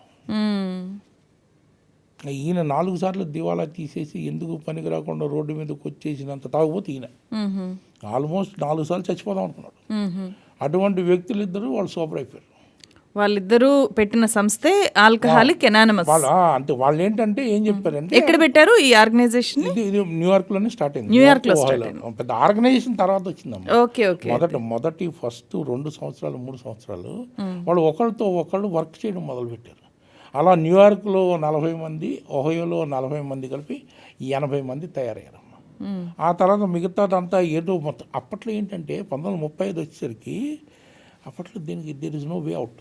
ఈయన 4 సార్లు దివాలా తీసేసి ఎందుకు పనికి రాకుండా రోడ్డు మీదకి వచ్చేసినంత తాగుబోతు ఈయన. ఆల్మోస్ట్ 4 సార్లు చచ్చిపోదాం అనుకున్నాడు. అటువంటి వ్యక్తులు ఇద్దరు వాళ్ళు సూపర్ అయిపోయారు. వాళ్ళిద్దరూ పెట్టిన సంస్థే ఆల్కహాలిక్ అనానిమస్. అంటే వాళ్ళు ఏంటంటే ఏం చెప్పారంటే, ఎక్కడ పెట్టారు ఈ ఆర్గనైజేషన్? ఇది న్యూయార్క్లోనే స్టార్ట్ అయింది. న్యూయార్క్లో పెద్ద ఆర్గనైజేషన్ తర్వాత వచ్చిందమ్మా. Okay okay. మొదటి ఫస్ట్ 2 సంవత్సరాలు 3 సంవత్సరాలు వాళ్ళు ఒకరితో ఒకళ్ళు వర్క్ చేయడం మొదలుపెట్టారు. అలా న్యూయార్క్లో 40 మంది, ఒహయోలో 40 మంది కలిపి 80 మంది తయారయ్యారమ్మా. ఆ తర్వాత మిగతాదంతా ఏదో మొత్తం. అప్పట్లో ఏంటంటే 1935 వచ్చేసరికి అప్పట్లో దీనికి there is no way out.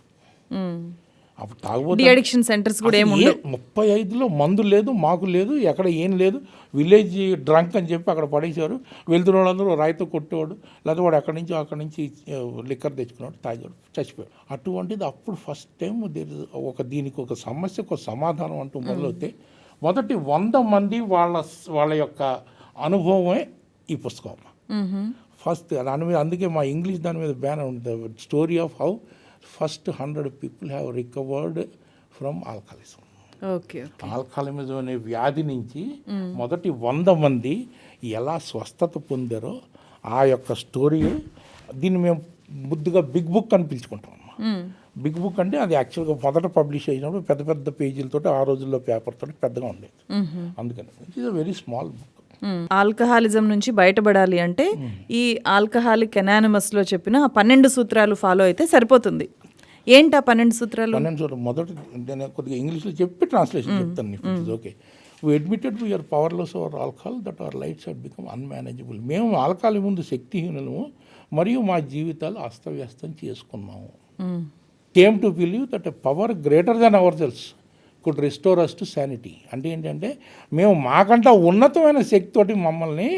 అప్పుడు తాగబోతు అడిక్షన్ సెంటర్స్ కూడా ఏమి 35లో మందు లేదు, మాకు లేదు, ఎక్కడ ఏం లేదు. విలేజ్ డ్రంక్ అని చెప్పి అక్కడ పడేసేవారు. వెళ్తున్న వాళ్ళందరూ రాయితో కొట్టేవాడు, లేదా వాడు అక్కడి నుంచి లిక్కర్ తెచ్చుకున్నాడు, తాగాడు, చచ్చిపోయాడు. అటువంటిది అప్పుడు ఫస్ట్ టైం దీనికి ఒక సమస్యకు ఒక సమాధానం అంటూ మొదలవుతే మొదటి 100 మంది వాళ్ళ యొక్క అనుభవమే ఈ పుస్తకం. ఫస్ట్ దాని మీద, అందుకే మా ఇంగ్లీష్ దాని మీద బ్యానర్ ఉంది, story of how first 100 people have recovered from alcoholism. Alcoholism అనే వ్యాధి నుంచి మొదటి 100 మంది ఎలా స్వస్థత పొందారో ఆ యొక్క స్టోరీ. దీన్ని మేము ముద్దుగా బిగ్ బుక్ అని పిలుచుకుంటాం. బిగ్ బుక్ అంటే అది యాక్చువల్గా మొదట పబ్లిష్ అయినప్పుడు పెద్ద పెద్ద పేజీలతో, ఆ రోజుల్లో పేపర్ తోటి పెద్దగా ఉండేది. అందుకని it is a very small book. Alcoholism నుంచి బయటపడాలి అంటే ఈ ఆల్కహాలిక్ అనానిమస్లో చెప్పిన 12 సూత్రాలు ఫాలో అయితే సరిపోతుంది. ఏంటా 12 సూత్రాలు? 12 సూత్రాలు మొదటి నేను కొద్దిగా ఇంగ్లీష్లో చెప్పి ట్రాన్స్లేషన్ చెప్తాను. Okay. We admitted we are powerless over alcohol, that our lives had become unmanageable. మేము ఆల్కహాల్ ముందు శక్తిహీనులము మరియు మా జీవితాలు అస్తవ్యస్తం చేసుకున్నాము. Came to believe that a power greater than ourselves could restore us to sanity. అంటే ఏంటంటే మేము మాకంటా ఉన్నతమైన శక్తితోటి మమ్మల్ని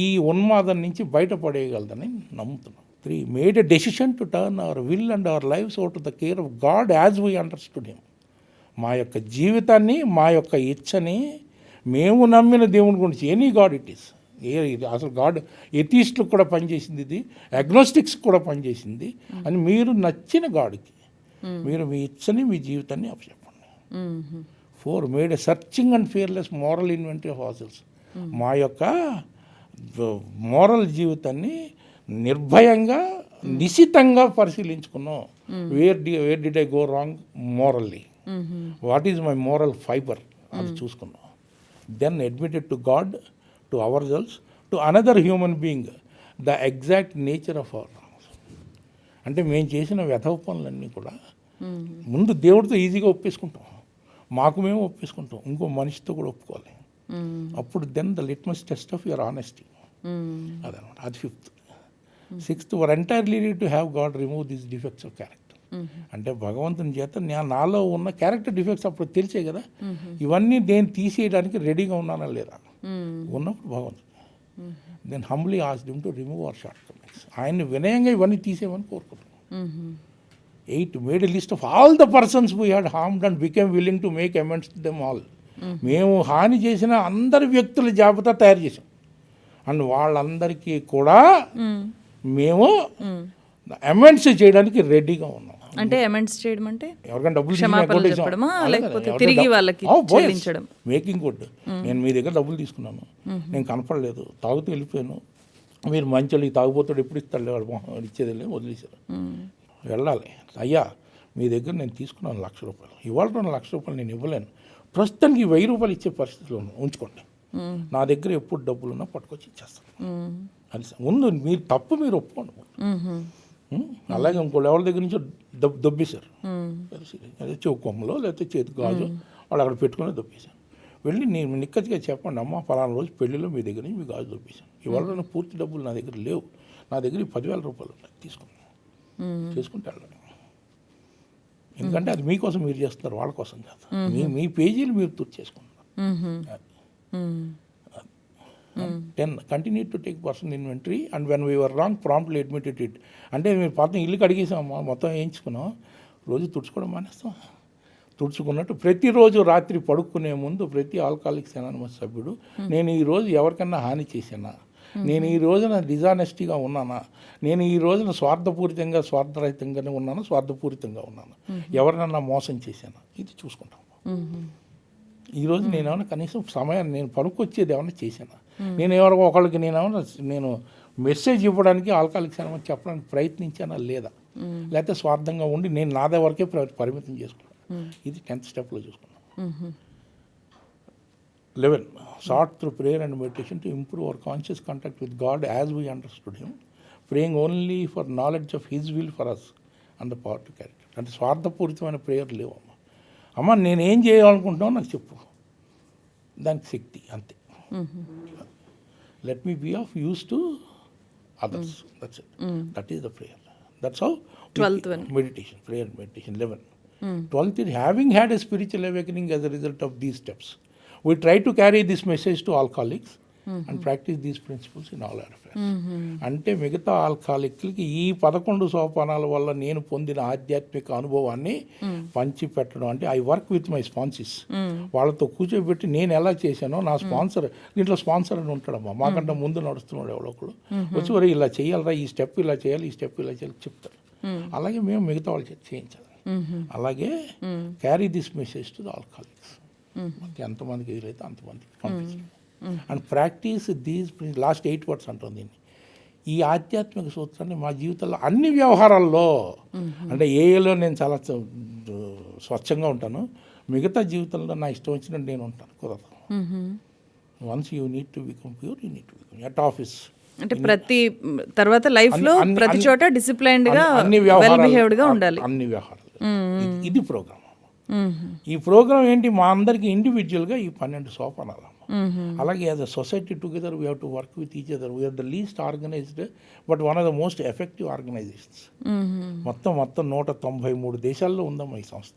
ఈ ఉన్మాదం నుంచి బయటపడేయగలదని నమ్ముతున్నాం. 3. Made a decision to turn our will and our lives over to the care of God as we understood Him. మా యొక్క జీవితాన్ని, మా యొక్క ఇచ్చని మేము నమ్మిన దేవుని గురించి, ఎనీ గాడ్ ఇట్ ఈస్, అసలు గాడ్ ఎథీస్ట్లకు కూడా పనిచేసింది, ఇది అగ్నోస్టిక్స్ కూడా పనిచేసింది అని మీరు నచ్చిన గాడ్కి మీరు మీ ఇచ్చని, మీ జీవితాన్ని అప్పచెప్పండి. 4. Made a searching and fearless moral inventory of ourselves. మా యొక్క మోరల్ జీవితాన్ని నిర్భయంగా నిశితంగా పరిశీలించుకున్నాం. Where did I go wrong morally, what is my moral fibre, అది చూసుకున్నాం. Then admitted to God, to our selves, to another human being the exact nature of our. అంటే మేము చేసిన వ్యధవ పనులన్నీ కూడా ముందు దేవుడితో ఈజీగా ఒప్పేసుకుంటాం, మాకు మేము ఒప్పేసుకుంటాం, ఇంకో మనిషితో కూడా ఒప్పుకోవాలి. అప్పుడు then the litmus test of your honesty, అదనమాట. అది 5th. 6th, were entirely need to have God remove these defects of character. అంటే భగవంతుని చేత నాలో ఉన్న క్యారెక్టర్ డిఫెక్ట్స్ అప్పుడు తెలిసే కదా, ఇవన్నీ నేను తీసేయడానికి రెడీగా ఉన్నానా లేదా, ఉన్నప్పుడు భగవంతుడు then humbly asked him to remove our షార్ట్ కమింగ్స్. ఆయన్ని వినయంగా ఇవన్నీ తీసేయమని కోరుకుంటున్నాం. 8, made a list of all the persons we had harmed and became willing to make amends to them all. మేము హాని చేసిన అందరి వ్యక్తుల జాబితా తయారు చేసాం, అండ్ వాళ్ళందరికీ కూడా మేము అమెండ్స్ చేయడానికి రెడీగా ఉన్నాం. అంటే అమెండ్స్ చేయడం అంటే ఎవరికైనా డబ్బులు క్షమాపణలు చెప్పడమా, లేకపోతే తిరిగి వాళ్ళకి చెల్లించడం? Making good. నేను మీ దగ్గర డబ్బులు తీసుకున్నాను, నేను కనపడలేదు, తాగుతూ వెళ్ళిపోయాను, మీరు మంచి తాగుపోతాడు ఎప్పుడు ఇస్తాడు, వాడు ఇచ్చేది లేదు, వదిలేశారు. వెళ్ళాలి, అయ్యా మీ దగ్గర నేను తీసుకున్నాను ₹1,00,000, ఇవాళ ₹2,00,000 నేను ఇవ్వలేను, ప్రస్తుతానికి ₹1,000 ఇచ్చే పరిస్థితిలో ఉంచుకోండి, నా దగ్గర ఎప్పుడు డబ్బులు ఉన్నా పట్టుకొచ్చి ఇచ్చేస్తాను అని. ముందు మీరు తప్పు మీరు ఒప్పుకోండి. అలాగే ఇంకోళ్ళు ఎవరి దగ్గర నుంచో దొబ్బేశారు, అదే కొమ్మలో లేకపోతే చేతి గాజు వాళ్ళు అక్కడ పెట్టుకుని దొబ్బేశారు. వెళ్ళి నేను నిక్కచ్చిగా చెప్పండి, అమ్మ ఫలానా రోజు పెళ్లిలో మీ దగ్గర నుంచి మీ గాజు దొబ్బేశాను, ఇవాళ పూర్తి డబ్బులు నా దగ్గర లేవు, నా దగ్గర ₹10,000 ఉన్నాయి, తీసుకున్నాను, చేసుకుంటే వెళ్ళండి. ఎందుకంటే అది మీకోసం మీరు చేస్తున్నారు, వాళ్ళ కోసం కాదు. మీ పేజీలు మీరు తుర్చి చేసుకుంటున్నారు. 10, continue to take personal inventory and when we were wrong promptly admitted it. అంటే మీరు పాత ఇల్లు కడిగేసామమ్మా, మొత్తం వేయించుకున్నాం, రోజు తుడుచుకోవడం మానేస్తాం. తుడుచుకున్నట్టు ప్రతిరోజు రాత్రి పడుకునే ముందు ప్రతి ఆల్కహాలిక్స్ అనానిమస్ సభ్యుడు, నేను ఈరోజు ఎవరికన్నా హాని చేశానా, నేను ఈ రోజున డిజానెస్టీగా ఉన్నానా, నేను ఈ రోజున స్వార్థరహితంగానే ఉన్నాను, స్వార్థపూరితంగా ఉన్నాను, ఎవరినన్నా మోసం చేశానా, ఇది చూసుకుంటాం. ఈరోజు నేనేమన్నా కనీసం సమయాన్ని నేను పనుకొచ్చేది ఏమన్నా చేశానా, నేను ఎవరో ఒకళ్ళకి నేను మెసేజ్ ఇవ్వడానికి ఆల్కహాలిక్స్ అని చెప్పడానికి ప్రయత్నించానా లేదా, లేకపోతే స్వార్థంగా ఉండి నేను నాదే వరకే పరిమితం చేసుకున్నాను. ఇది 10th స్టెప్లో చూసుకున్నాం. 11, sought through prayer and meditation to improve our conscious contact with God as we understood Him, praying only for knowledge of His will for us and the power to carry it. అంటే స్వార్థపూరితమైన prayer లేవమ్మా. అమ్మ నేనేం చేయాలనుకుంటున్నావు నాకు చెప్పు, దానికి శక్తి అంతే. Let me be of use to others, that's it, that is the prayer, that's how 12th one. Meditation, prayer meditation. 11, 12th is having had a spiritual awakening as a result of these steps, we try to carry this message to alcoholics and practice these principles in all our affairs. అంటే మిగతా ఆల్కహాలిక్లకి ఈ 11 సోపానాల వల్ల నేను పొందిన ఆధ్యాత్మిక అనుభవాన్ని పంచి పెట్టడం. అంటే I work with my sponsors, వాళ్ళతో కూర్చోబెట్టి నేను ఎలా చేశానో నా స్పాన్సర్, దీంట్లో స్పాన్సర్ అని ఉంటాడమ్మా, మాకంటే ముందు నడుస్తున్నాడు ఎవడో ఒకడు, వచ్చి వరే ఇలా చేయాలరా, ఈ స్టెప్ ఇలా చేయాలి, ఈ స్టెప్ ఇలా చేయాలి చెప్తారు. అలాగే మేము మిగతా వాళ్ళు చేయించాలి. అలాగే carry this message to the alcoholics, ఎంతమందికి వీలైతే అంతమందికి పంపించాలి. And practice these last 8 words అంటుంది దీన్ని. ఈ ఆధ్యాత్మిక సూత్రాన్ని మా జీవితంలో అన్ని వ్యవహారాల్లో, అంటే ఏలో నేను చాలా స్వచ్ఛంగా ఉంటాను, మిగతా జీవితంలో నా ఇష్టం వచ్చినట్టు నేను ఉంటాను, కుదరదు. Once you need to become pure, you need to become at office, అంటే ప్రతి తర్వాత లైఫ్ లో ప్రతి చోట డిసిప్లైన్డ్ గా, వెల్ బిహేవ్డ్ గా ఉండాలి అన్ని వ్యవహారాలు. ఇది ప్రోగ్రామ్. ఈ ప్రోగ్రామ్ ఏంటి, మా అందరికి ఇండివిజువల్గా ఈ 12 సోపానాలు. అలాగే as a society together we have to work with each other. We are the least organised but one of the most effective organisations. మొత్తం 193 దేశాల్లో ఉందమ్మా ఈ సంస్థ.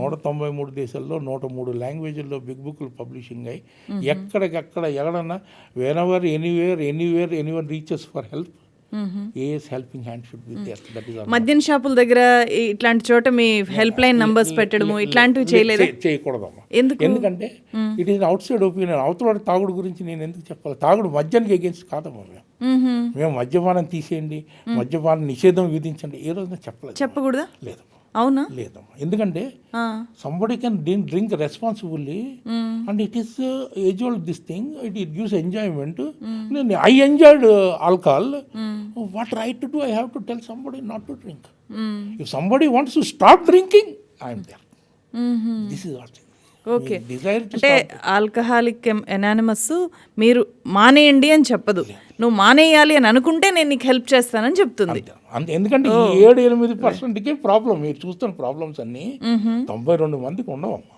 193 దేశాల్లో 103 లాంగ్వేజ్ల్లో బిగ్ బుక్లు పబ్లిషింగ్ అయ్యి ఎక్కడికక్కడ ఎక్కడన్నా anywhere anyone reaches for help, AA's helping hand should be there. That is మద్యం షాపుల దగ్గర ఇట్లాంటి చోట మీ హెల్ప్ లైన్ నంబర్స్ పెట్టడము ఇట్లాంటివి చేయకూడదమ్మా. ఎందుకంటే it is out side opinion. అవతల తాగుడు గురించి నేను ఎందుకు చెప్పాలి? తాగుడు మద్యానికి ఎగేన్స్ట్ కాదమ్మా. మేము మద్యపానం తీసేయండి, మద్యపానం నిషేధం విధించండి ఏ రోజున చెప్పలేదు, చెప్పకూడదా? లేదు. అవునా? లేదమ్మా. ఎందుకంటే somebody can drink responsibly and it is age old this thing, it gives enjoyment. I enjoyed alcohol. What right to do? I have to tell somebody not to drink. If somebody wants to stop drinking, I'm there. This is what okay. అంటే alcoholic anonymous మీరు మానేయండి అని చెప్పదు, నువ్వు మానేయాలి అని అనుకుంటే నేను నీకు హెల్ప్ చేస్తానని చెప్తుంది. అంతే. ఎందుకంటే ఈ 7-8%కి ప్రాబ్లం, మీరు చూస్తున్న ప్రాబ్లమ్స్ అన్నీ 92 మందికి ఉండవమ్మా.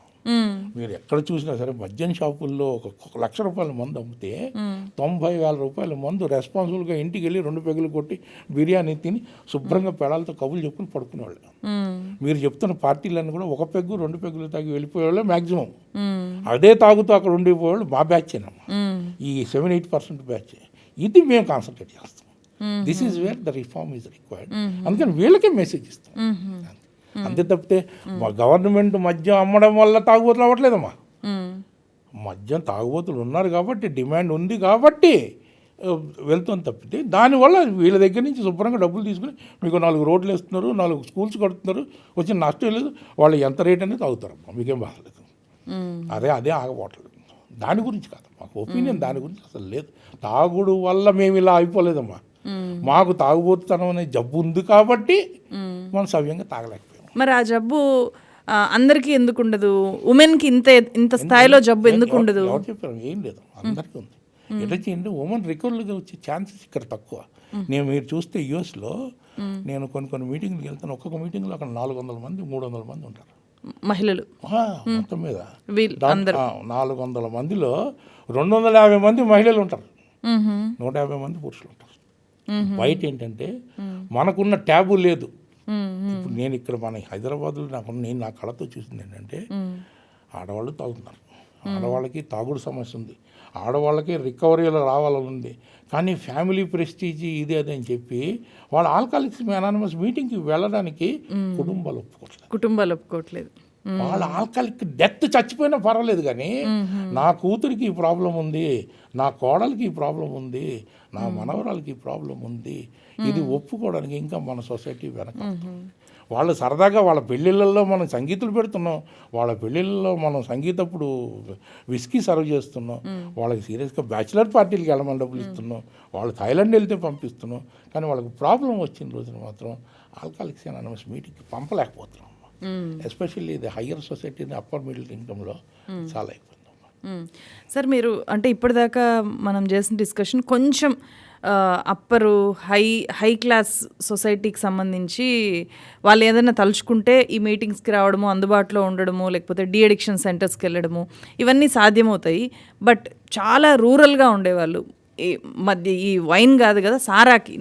మీరు ఎక్కడ చూసినా సరే మద్యం షాపుల్లో ఒక ₹1,00,000 మందు అమ్మితే 90,000 రూపాయల మందు రెస్పాన్సిబుల్గా ఇంటికి వెళ్ళి 2 పెగులు కొట్టి బిర్యానీ తిని శుభ్రంగా పెడాలతో కబులు చెప్పుకుని పడుకునేవాళ్ళు. మీరు చెప్తున్న పార్టీలన్నీ కూడా 1 పెగ్గు 2 పెగ్గులు తాగి వెళ్ళిపోయేవాళ్ళు మ్యాక్సిమం. అదే తాగుతూ అక్కడ ఉండిపోయేవాళ్ళు మా బ్యాచేనమ్మా, ఈ 7-8% బ్యాచ్. ఇది మేము కాన్సన్ట్రేట్ చేస్తాం. This is where the reform is required. అందుకని వీళ్ళకే మెసేజ్ ఇస్తాం. అంతే తప్పితే మా గవర్నమెంట్ మద్యం అమ్మడం వల్ల తాగుబోతులు అవ్వట్లేదమ్మా. మద్యం తాగుబోతులు ఉన్నారు కాబట్టి, డిమాండ్ ఉంది కాబట్టి వెళ్తుంది తప్పితే దానివల్ల వీళ్ళ దగ్గర నుంచి శుభ్రంగా డబ్బులు తీసుకుని మీకు 4 రోడ్లు వేస్తున్నారు, 4 స్కూల్స్ కడుతున్నారు, వచ్చిన నష్టం లేదు. వాళ్ళు ఎంత రేట్ అనేది తాగుతారమ్మా, మీకేం బాధలేదు. అదే ఆగబోట్లేదు. దాని గురించి కాదు మాకు ఒపీనియన్, దాని గురించి అసలు లేదు. తాగుడు వల్ల మేము ఇలా అయిపోలేదమ్మా. మాకు తాగుబోతుతనం అనే జబ్బు ఉంది కాబట్టి మనం సవ్యంగా తాగలేకపోయాం. మరి ఆ జబ్బు అందరికీ ఎందుకు ఉండదు? ఉమెన్కి ఇంత స్థాయిలో జబ్బు ఎందుకు ఉండదు? ఎవరు చెప్పారు? ఏం లేదు, అందరికీ ఉంది. ఎట్లా చేయండి, ఉమెన్ రికవర్గా వచ్చే ఛాన్సెస్ ఇక్కడ తక్కువ. మీరు చూస్తే యూఎస్లో నేను కొన్ని మీటింగ్లకు వెళ్తాను. ఒక్కొక్క మీటింగ్లో అక్కడ 400 మంది 300 మంది ఉంటారు మహిళలు. మొత్తం మీద 400 మందిలో 250 మంది మహిళలు ఉంటారు, 150 మంది పురుషులు ఉంటారు. బయట ఏంటంటే మనకున్న ట్యాబు లేదు. ఇప్పుడు నేను ఇక్కడ మన హైదరాబాద్లో నేను నా కళతో చూసింది ఏంటంటే ఆడవాళ్ళు తాగుతున్నారు, ఆడవాళ్ళకి తాగుడు సమస్య ఉంది, ఆడవాళ్ళకి రికవరీలో రావాలని ఉంది. కానీ ఫ్యామిలీ ప్రెస్టీజ్ ఇది అదే అని చెప్పి వాళ్ళ ఆల్కహాలిక్స్ అనానిమస్ మీటింగ్కి వెళ్ళడానికి కుటుంబాలు ఒప్పుకోవట్లేదు. వాళ్ళ ఆల్కహాలిక్ డెత్ చచ్చిపోయినా పర్వాలేదు, కానీ నా కూతురికి ఈ ప్రాబ్లం ఉంది, నా కోడలికి ఈ ప్రాబ్లం ఉంది, నా మనవరాలకి ఈ ప్రాబ్లం ఉంది, ఇది ఒప్పుకోవడానికి ఇంకా మన సొసైటీ వెనక. వాళ్ళు సరదాగా వాళ్ళ పెళ్ళిళ్ళల్లో మనం సంగీతులు పెడుతున్నాం, వాళ్ళ పెళ్ళిళ్ళలో మనం సంగీతప్పుడు విస్కీ సర్వ్ చేస్తున్నాం, వాళ్ళకి సీరియస్గా బ్యాచిలర్ పార్టీలకు వెళ్ళమని డబ్బులు ఇస్తున్నాం, వాళ్ళు థాయిలాండ్ వెళ్తే పంపిస్తున్నాం. కానీ వాళ్ళకి ప్రాబ్లం వచ్చిన రోజున మాత్రం ఆల్కహాలిక్స్ అనానిమస్ మీటింగ్కి పంపలేకపోతున్నాం. ఎస్పెషల్లీ ఇది హయ్యర్ సొసైటీ, అప్పర్ మిడిల్ ఇన్కమ్లో చాలా ఎక్కువ. సార్ మీరు అంటే ఇప్పటిదాకా మనం చేసిన డిస్కషన్ కొంచెం అప్పరు హై క్లాస్ సొసైటీకి సంబంధించి వాళ్ళు ఏదైనా తలుచుకుంటే ఈ మీటింగ్స్కి రావడము, అందుబాటులో ఉండడము, లేకపోతే డీ అడిక్షన్ సెంటర్స్కి వెళ్ళడము, ఇవన్నీ సాధ్యమవుతాయి. బట్ చాలా రూరల్గా ఉండేవాళ్ళు, ఈ వైన్ కాదు కదా,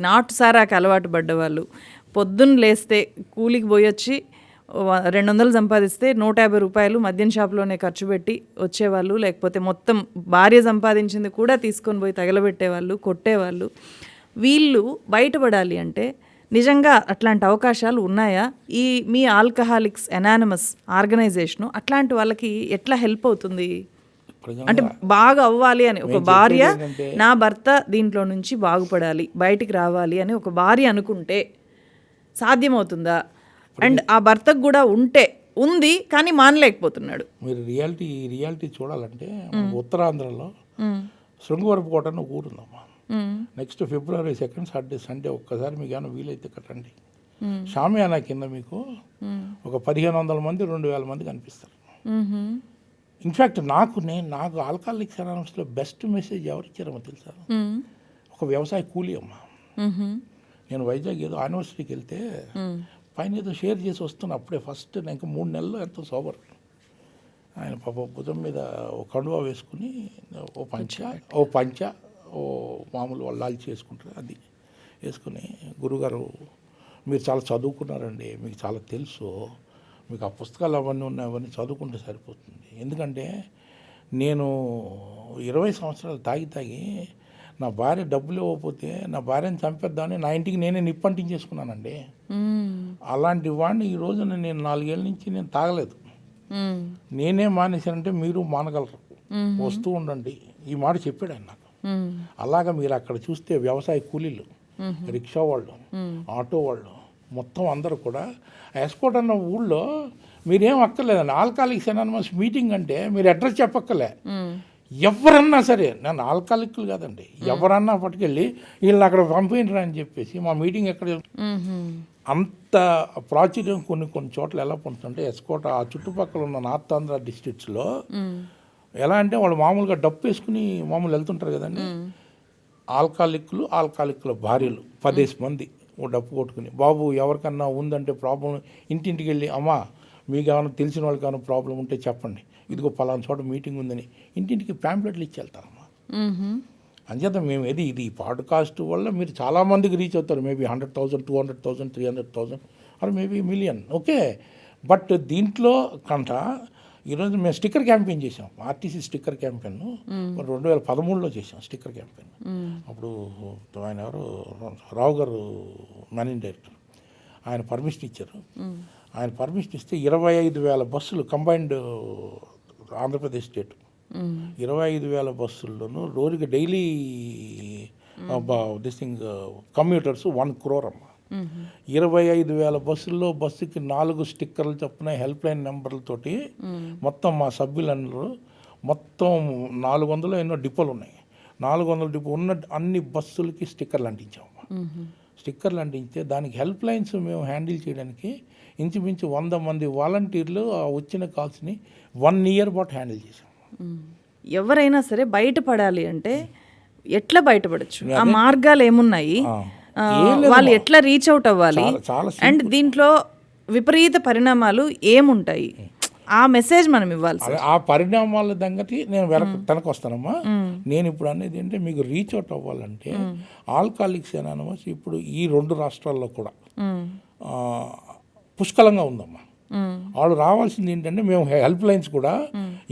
నాటు సారాకి అలవాటు పడ్డవాళ్ళు, పొద్దున్న లేస్తే కూలికి పోయొచ్చి 200 సంపాదిస్తే 150 రూపాయలు మద్యం షాప్లోనే ఖర్చు పెట్టి వచ్చేవాళ్ళు, లేకపోతే మొత్తం భార్య సంపాదించింది కూడా తీసుకొని పోయి తగలబెట్టేవాళ్ళు, కొట్టేవాళ్ళు. వీళ్ళు బయటపడాలి అంటే నిజంగా అట్లాంటి అవకాశాలు ఉన్నాయా? మీ ఆల్కహాలిక్స్ అనానిమస్ ఆర్గనైజేషను అట్లాంటి వాళ్ళకి ఎట్లా హెల్ప్ అవుతుంది? అంటే బాగా అవ్వాలి అని ఒక భార్య, నా భర్త దీంట్లో నుంచి బాగుపడాలి, బయటికి రావాలి అని ఒక భార్య అనుకుంటే సాధ్యమవుతుందా? అండ్ ఆ భర్తకు కూడా ఉంది కానీ మానలేకపోతున్నాడు. మీరు రియాలిటీ చూడాలంటే ఉత్తరాంధ్రలో శృంగవరపుకోట అని ఒక ఊరుందమ్మా. నెక్స్ట్ February 2nd సండే ఒక్కసారి మీకు ఏమైనా వీలైతే కట్టండి. షామియానా కింద మీకు ఒక 1500 మంది 2000 మంది కనిపిస్తారు. ఇన్ఫ్యాక్ట్ నాకు ఆల్కహాలిక్స్ అనానిమస్లో బెస్ట్ మెసేజ్ ఎవరు ఇచ్చారమ్మా తెలుసా? ఒక వ్యవసాయ కూలీ అమ్మా. నేను వైజాగ్ ఏదో యూనివర్సిటీకి వెళ్తే పైన ఏదో షేర్ చేసి వస్తున్నా, అప్పుడే ఫస్ట్ ఇంకా 3 నెలలు ఎంతో సోబర్. ఆయన పాప భుజం మీద ఓ కండువా వేసుకుని ఓ పంచ మామూలు వాళ్ళు లాల్చి చేసుకుంటారు, అది వేసుకుని, గురుగారు మీరు చాలా చదువుకున్నారండి, మీకు చాలా తెలుసు, మీకు ఆ పుస్తకాలు అవన్నీ ఉన్నాయి, అవన్నీ చదువుకుంటే సరిపోతుంది. ఎందుకంటే నేను 20 సంవత్సరాలు తాగి నా భార్య డబ్బులు ఇవ్వకపోతే నా భార్యను చంపేద్దామని నా ఇంటికి నేనే నిప్పంటించేసుకున్నానండి. అలాంటి వాడిని ఈ రోజున నేను 4 ఏళ్ళ నుంచి నేను తాగలేదు. నేనే మానేశానంటే మీరు మానగలరు, వస్తూ ఉండండి, ఈ మాట చెప్పాడు ఆయన నాకు. అలాగా మీరు అక్కడ చూస్తే వ్యవసాయ కూలీలు, రిక్షా వాళ్ళు, ఆటో వాళ్ళు, మొత్తం అందరూ కూడా ఎస్కోట్ అన్న ఊళ్ళో మీరేం అక్కర్లేదండి. ఆల్కాలిక్స్ అనానిమస్ మీటింగ్ అంటే మీరు అడ్రస్ చెప్పక్కర్లే. ఎవరన్నా సరే, నేను ఆల్కాలిక్లు కాదండి, ఎవరన్నా పట్టుకెళ్ళి వీళ్ళని అక్కడ పంపించరా అని చెప్పేసి మా మీటింగ్ ఎక్కడ అంత ప్రాచుర్యం కొన్ని చోట్ల ఎలా పొందుతుంటే ఎస్కోట ఆ చుట్టుపక్కల ఉన్న నార్త్ ఆంధ్ర డిస్ట్రిక్ట్స్లో ఎలా అంటే వాళ్ళు మామూలుగా డప్పు వేసుకుని మామూలు వెళ్తుంటారు కదండి. ఆల్కాలిక్ల భార్యలు 10 మంది ఓ డప్పు కొట్టుకుని, బాబు ఎవరికన్నా ఉందంటే ప్రాబ్లం, ఇంటింటికి వెళ్ళి అమ్మా మీకు ఏమైనా తెలిసిన వాళ్ళకి ఏమైనా ప్రాబ్లం ఉంటే చెప్పండి, ఇదిగో పలానా చోట మీటింగ్ ఉందని ఇంటింటికి ప్యాంప్లెట్లు ఇచ్చి వెళ్తారమ్మా. అంచేత మేము ఇది పాడ్కాస్ట్ వల్ల మీరు చాలామందికి రీచ్ అవుతారు. Maybe 100,000, 200,000, 300,000 or maybe million. Okay, but దీంట్లో కంట ఈరోజు మేము స్టిక్కర్ క్యాంపెయిన్ చేసాం. ఆర్టీసీ స్టిక్కర్ క్యాంపెయిన్ 2013లో చేసాం స్టిక్కర్ క్యాంపెయిన్. అప్పుడు ఆయన ఎవరు, రావు గారు మేనేజింగ్ డైరెక్టర్, ఆయన పర్మిషన్ ఇచ్చారు. ఆయన పర్మిషన్ ఇస్తే 25,000 బస్సులు కంబైన్డ్ ఆంధ్రప్రదేశ్ స్టేట్ 25,000 బస్సుల్లోనూ రోజుకి డైలీ కమ్యూటర్స్ 1 crore అమ్మ. 25,000 బస్సుల్లో బస్సుకి 4 స్టిక్కర్లు చొప్పున హెల్ప్ లైన్ నెంబర్లతోటి మొత్తం మా సభ్యులందరూ మొత్తం 400 ఎన్నో డిపోలు ఉన్నాయి. 400 డిపో ఉన్న అన్ని బస్సులకి స్టిక్కర్లు అంటించాము. స్టిక్కర్లు అంటించే దానికి హెల్ప్ లైన్స్ మేము హ్యాండిల్ చేయడానికి ఇంచుమించు 100 మంది వాలంటీర్లు వచ్చిన కాల్స్ని 1 year పాటు హ్యాండిల్ చేసాం. ఎవరైనా సరే బయటపడాలి అంటే ఎట్లా బయటపడచ్చు? ఆ మార్గాలు ఏమున్నాయి? వాళ్ళు ఎట్లా రీచ్ అవుట్ అవ్వాలి? అండ్ దీంట్లో విపరీత పరిణామాలు ఏముంటాయి? ఆ మెసేజ్ మనం ఇవ్వాలి. ఆ పరిణామాల సంగతి నేను తనకు వస్తానమ్మా. నేను ఇప్పుడు అనేది ఏంటంటే మీకు రీచ్ అవుట్ అవ్వాలంటే ఆల్కాలిక్స్ అనానిమస్ ఇప్పుడు ఈ 2 రాష్ట్రాల్లో కూడా పుష్కలంగా ఉందమ్మా. వాళ్ళు రావాల్సింది ఏంటంటే మేము హెల్ప్ లైన్స్ కూడా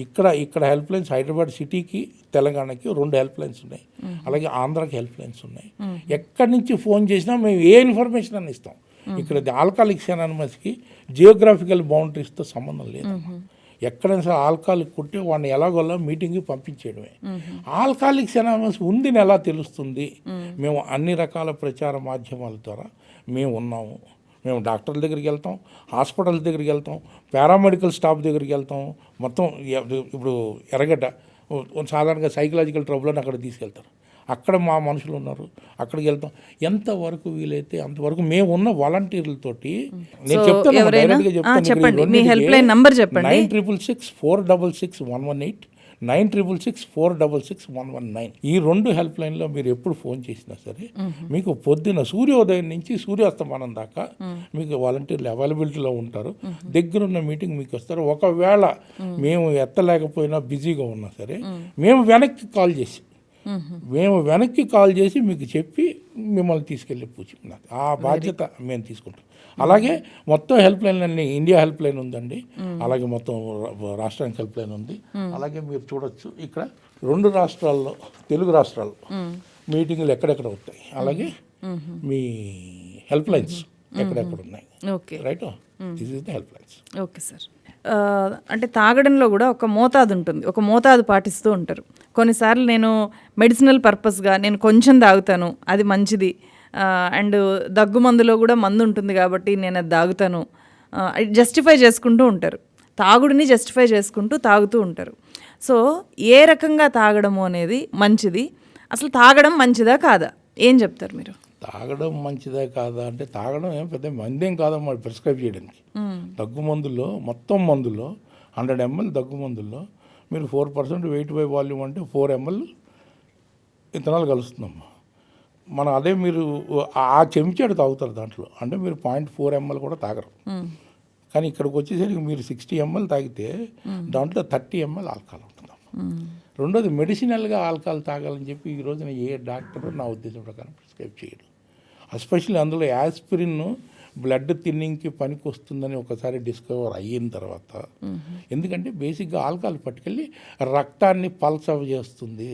ఇక్కడ హెల్ప్ లైన్స్ హైదరాబాద్ సిటీకి తెలంగాణకి 2 హెల్ప్ లైన్స్ ఉన్నాయి, అలాగే ఆంధ్రాకి హెల్ప్ లైన్స్ ఉన్నాయి. ఎక్కడి నుంచి ఫోన్ చేసినా మేము ఏ ఇన్ఫర్మేషన్ అని ఇస్తాం. ఇక్కడ ఆల్కాలిక్స్ అనానిమస్కి జియోగ్రాఫికల్ బౌండరీస్తో సంబంధం లేదు. ఎక్కడైనా సరే ఆల్కాలిక్ కొట్టి వాడిని ఎలాగోలా మీటింగ్కి పంపించేయడమే. ఆల్కాలిక్స్ అనానిమస్ ఉందని ఎలా తెలుస్తుంది? మేము అన్ని రకాల ప్రచార మాధ్యమాల ద్వారా మేము ఉన్నాము. మేము డాక్టర్ల దగ్గరికి వెళ్తాం, హాస్పిటల్స్ దగ్గరికి వెళ్తాం, పారామెడికల్ స్టాఫ్ దగ్గరికి వెళ్తాం. మొత్తం ఇప్పుడు ఎర్రగడ్డ సాధారణంగా సైకలాజికల్ ట్రబుల్ అని అక్కడ తీసుకెళ్తారు. అక్కడ మా మనుషులు ఉన్నారు, అక్కడికి వెళ్తాం. ఎంతవరకు వీలైతే అంతవరకు మేము ఉన్న వాలంటీర్లతోటి నేను చెప్తాను, డైరెక్ట్గా చెప్తాను. 9664666118 9664666119 ఈ 2 హెల్ప్ లైన్లో మీరు ఎప్పుడు ఫోన్ చేసినా సరే మీకు పొద్దున సూర్యోదయం నుంచి సూర్యాస్తమానం దాకా మీకు వాలంటీర్లు అవైలబిలిటీలో ఉంటారు. దగ్గరున్న మీటింగ్ మీకు వస్తారు. ఒకవేళ మేము ఎత్తలేకపోయినా బిజీగా ఉన్నా సరే మేము వెనక్కి కాల్ చేసి మీకు చెప్పి మిమ్మల్ని తీసుకెళ్ళి పూచుకున్నారు. ఆ బాధ్యత మేము తీసుకుంటాం. అలాగే మొత్తం హెల్ప్ లైన్ అన్ని ఇండియా హెల్ప్ లైన్ ఉందండి, అలాగే మొత్తం రాష్ట్రానికి హెల్ప్ లైన్ ఉంది. అలాగే మీరు చూడొచ్చు ఇక్కడ 2 రాష్ట్రాల్లో, తెలుగు రాష్ట్రాల్లో మీటింగ్లు ఎక్కడెక్కడ అవుతాయి, అలాగే మీ హెల్ప్ లైన్స్ ఎక్కడెక్కడ ఉన్నాయి. Okay, right, this is the help lines. Okay sir. అంటే తాగడంలో కూడా ఒక మోతాదు ఉంటుంది, ఒక మోతాదు పాటిస్తూ ఉంటారు. కొన్నిసార్లు నేను మెడిసినల్ పర్పస్గా నేను కొంచెం తాగుతాను, అది మంచిది. అండ్ దగ్గు మందులో కూడా మందు ఉంటుంది కాబట్టి నేను అది తాగుతాను, జస్టిఫై చేసుకుంటూ ఉంటారు. తాగుడిని జస్టిఫై చేసుకుంటూ తాగుతూ ఉంటారు. సో ఏ రకంగా తాగడము అనేది మంచిది? అసలు తాగడం మంచిదా కాదా, ఏం చెప్తారు మీరు? తాగడం మంచిదే కాదా అంటే తాగడం ఏం పెద్ద మందేం కాదమ్మా ప్రిస్క్రైబ్ చేయడానికి. దగ్గు మందుల్లో మొత్తం మందులో 100 ml దగ్గు మందుల్లో మీరు 4% వెయిట్ బై వాల్యూమ్ అంటే 4 ml ఇథనాల్ కలుస్తుందమ్మా. మనం అదే మీరు ఆ చెంచాడు తాగుతారు దాంట్లో, అంటే మీరు 0.4 ml కూడా తాగరు. కానీ ఇక్కడికి వచ్చేసరికి మీరు 60 ml తాగితే దాంట్లో 30 ml ఆల్కహాల్ ఉంటుందమ్మా. రెండోది మెడిసినల్గా ఆల్కహాల్ తాగాలని చెప్పి ఈ రోజున ఏ డాక్టర్ నా ఉద్దేశం ప్రకారం ప్రిస్క్రైబ్ చేయడు. ఎస్పెషల్లీ అందులో యాస్పిరిన్ బ్లడ్ థిన్నింగ్కి పనికి వస్తుందని ఒకసారి డిస్కవర్ అయిన తర్వాత, ఎందుకంటే బేసిక్గా ఆల్కహాల్ పట్టుకెళ్ళి రక్తాన్ని పల్సవ్ చేస్తుంది.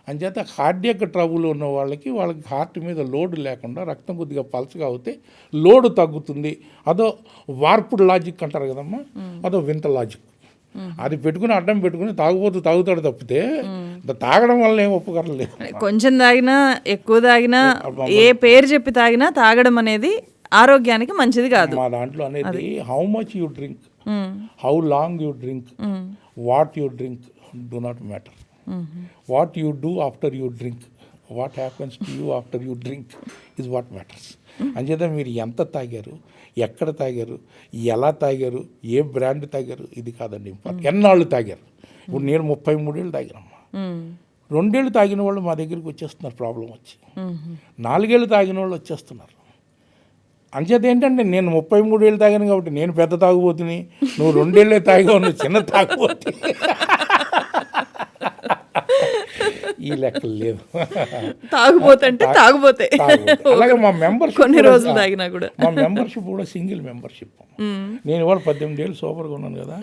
అంచేత కార్డియక్ ట్రబుల్ ఉన్న వాళ్ళకి హార్ట్ మీద లోడ్ లేకుండా రక్తం కొద్దిగా పల్చగా అవుతే లోడ్ తగ్గుతుంది. అదో వార్పుడ్ లాజిక్ అంటారు కదమ్మా, అదో వింత లాజిక్. అది పెట్టుకుని అడ్డం పెట్టుకుని తాగుతాడు తప్పితే తాగడం వల్ల ఏం ఉపకారం లేదు. కొంచెం తాగినా ఎక్కువ తాగినా ఏ పేరు చెప్పి తాగినా తాగడం అనేది ఆరోగ్యానికి మంచిది కాదు. మా దాంట్లో అనేది how much you drink, how long you drink, what you drink do not matter. What you do after you drink, what happens to you after you drink is what matters. అంచేత మీరు ఎంత తాగారు, ఎక్కడ తాగారు, ఎలా తాగారు, ఏ బ్రాండ్ తాగారు, ఇది కాదండి ఇంపార్టెంట్. ఎన్నాళ్ళు తాగారు. ఇప్పుడు నేను 33 ఏళ్ళు తాగినమ్మా. 2 ఏళ్ళు తాగిన వాళ్ళు మా దగ్గరికి వచ్చేస్తున్నారు ప్రాబ్లం వచ్చి. 4 ఏళ్ళు తాగిన వాళ్ళు వచ్చేస్తున్నారు. అంచేత ఏంటంటే నేను 33 ఏళ్ళు తాగాను కాబట్టి నేను పెద్ద తాగుబోతుని, నువ్వు 2 ఏళ్ళే తాగావు, నువ్వు చిన్న తాగుబోతు. ఈ లెక్కలు లేదు. తాగుబోతే తాగుబోతే. అలాగే మా మెంబర్షిప్ కొన్ని రోజులు తాగినా కూడా మా మెంబర్షిప్ కూడా సింగిల్ మెంబర్షిప్. నేను ఇవాళ 18 ఏళ్ళు సూపర్గా ఉన్నాను కదా.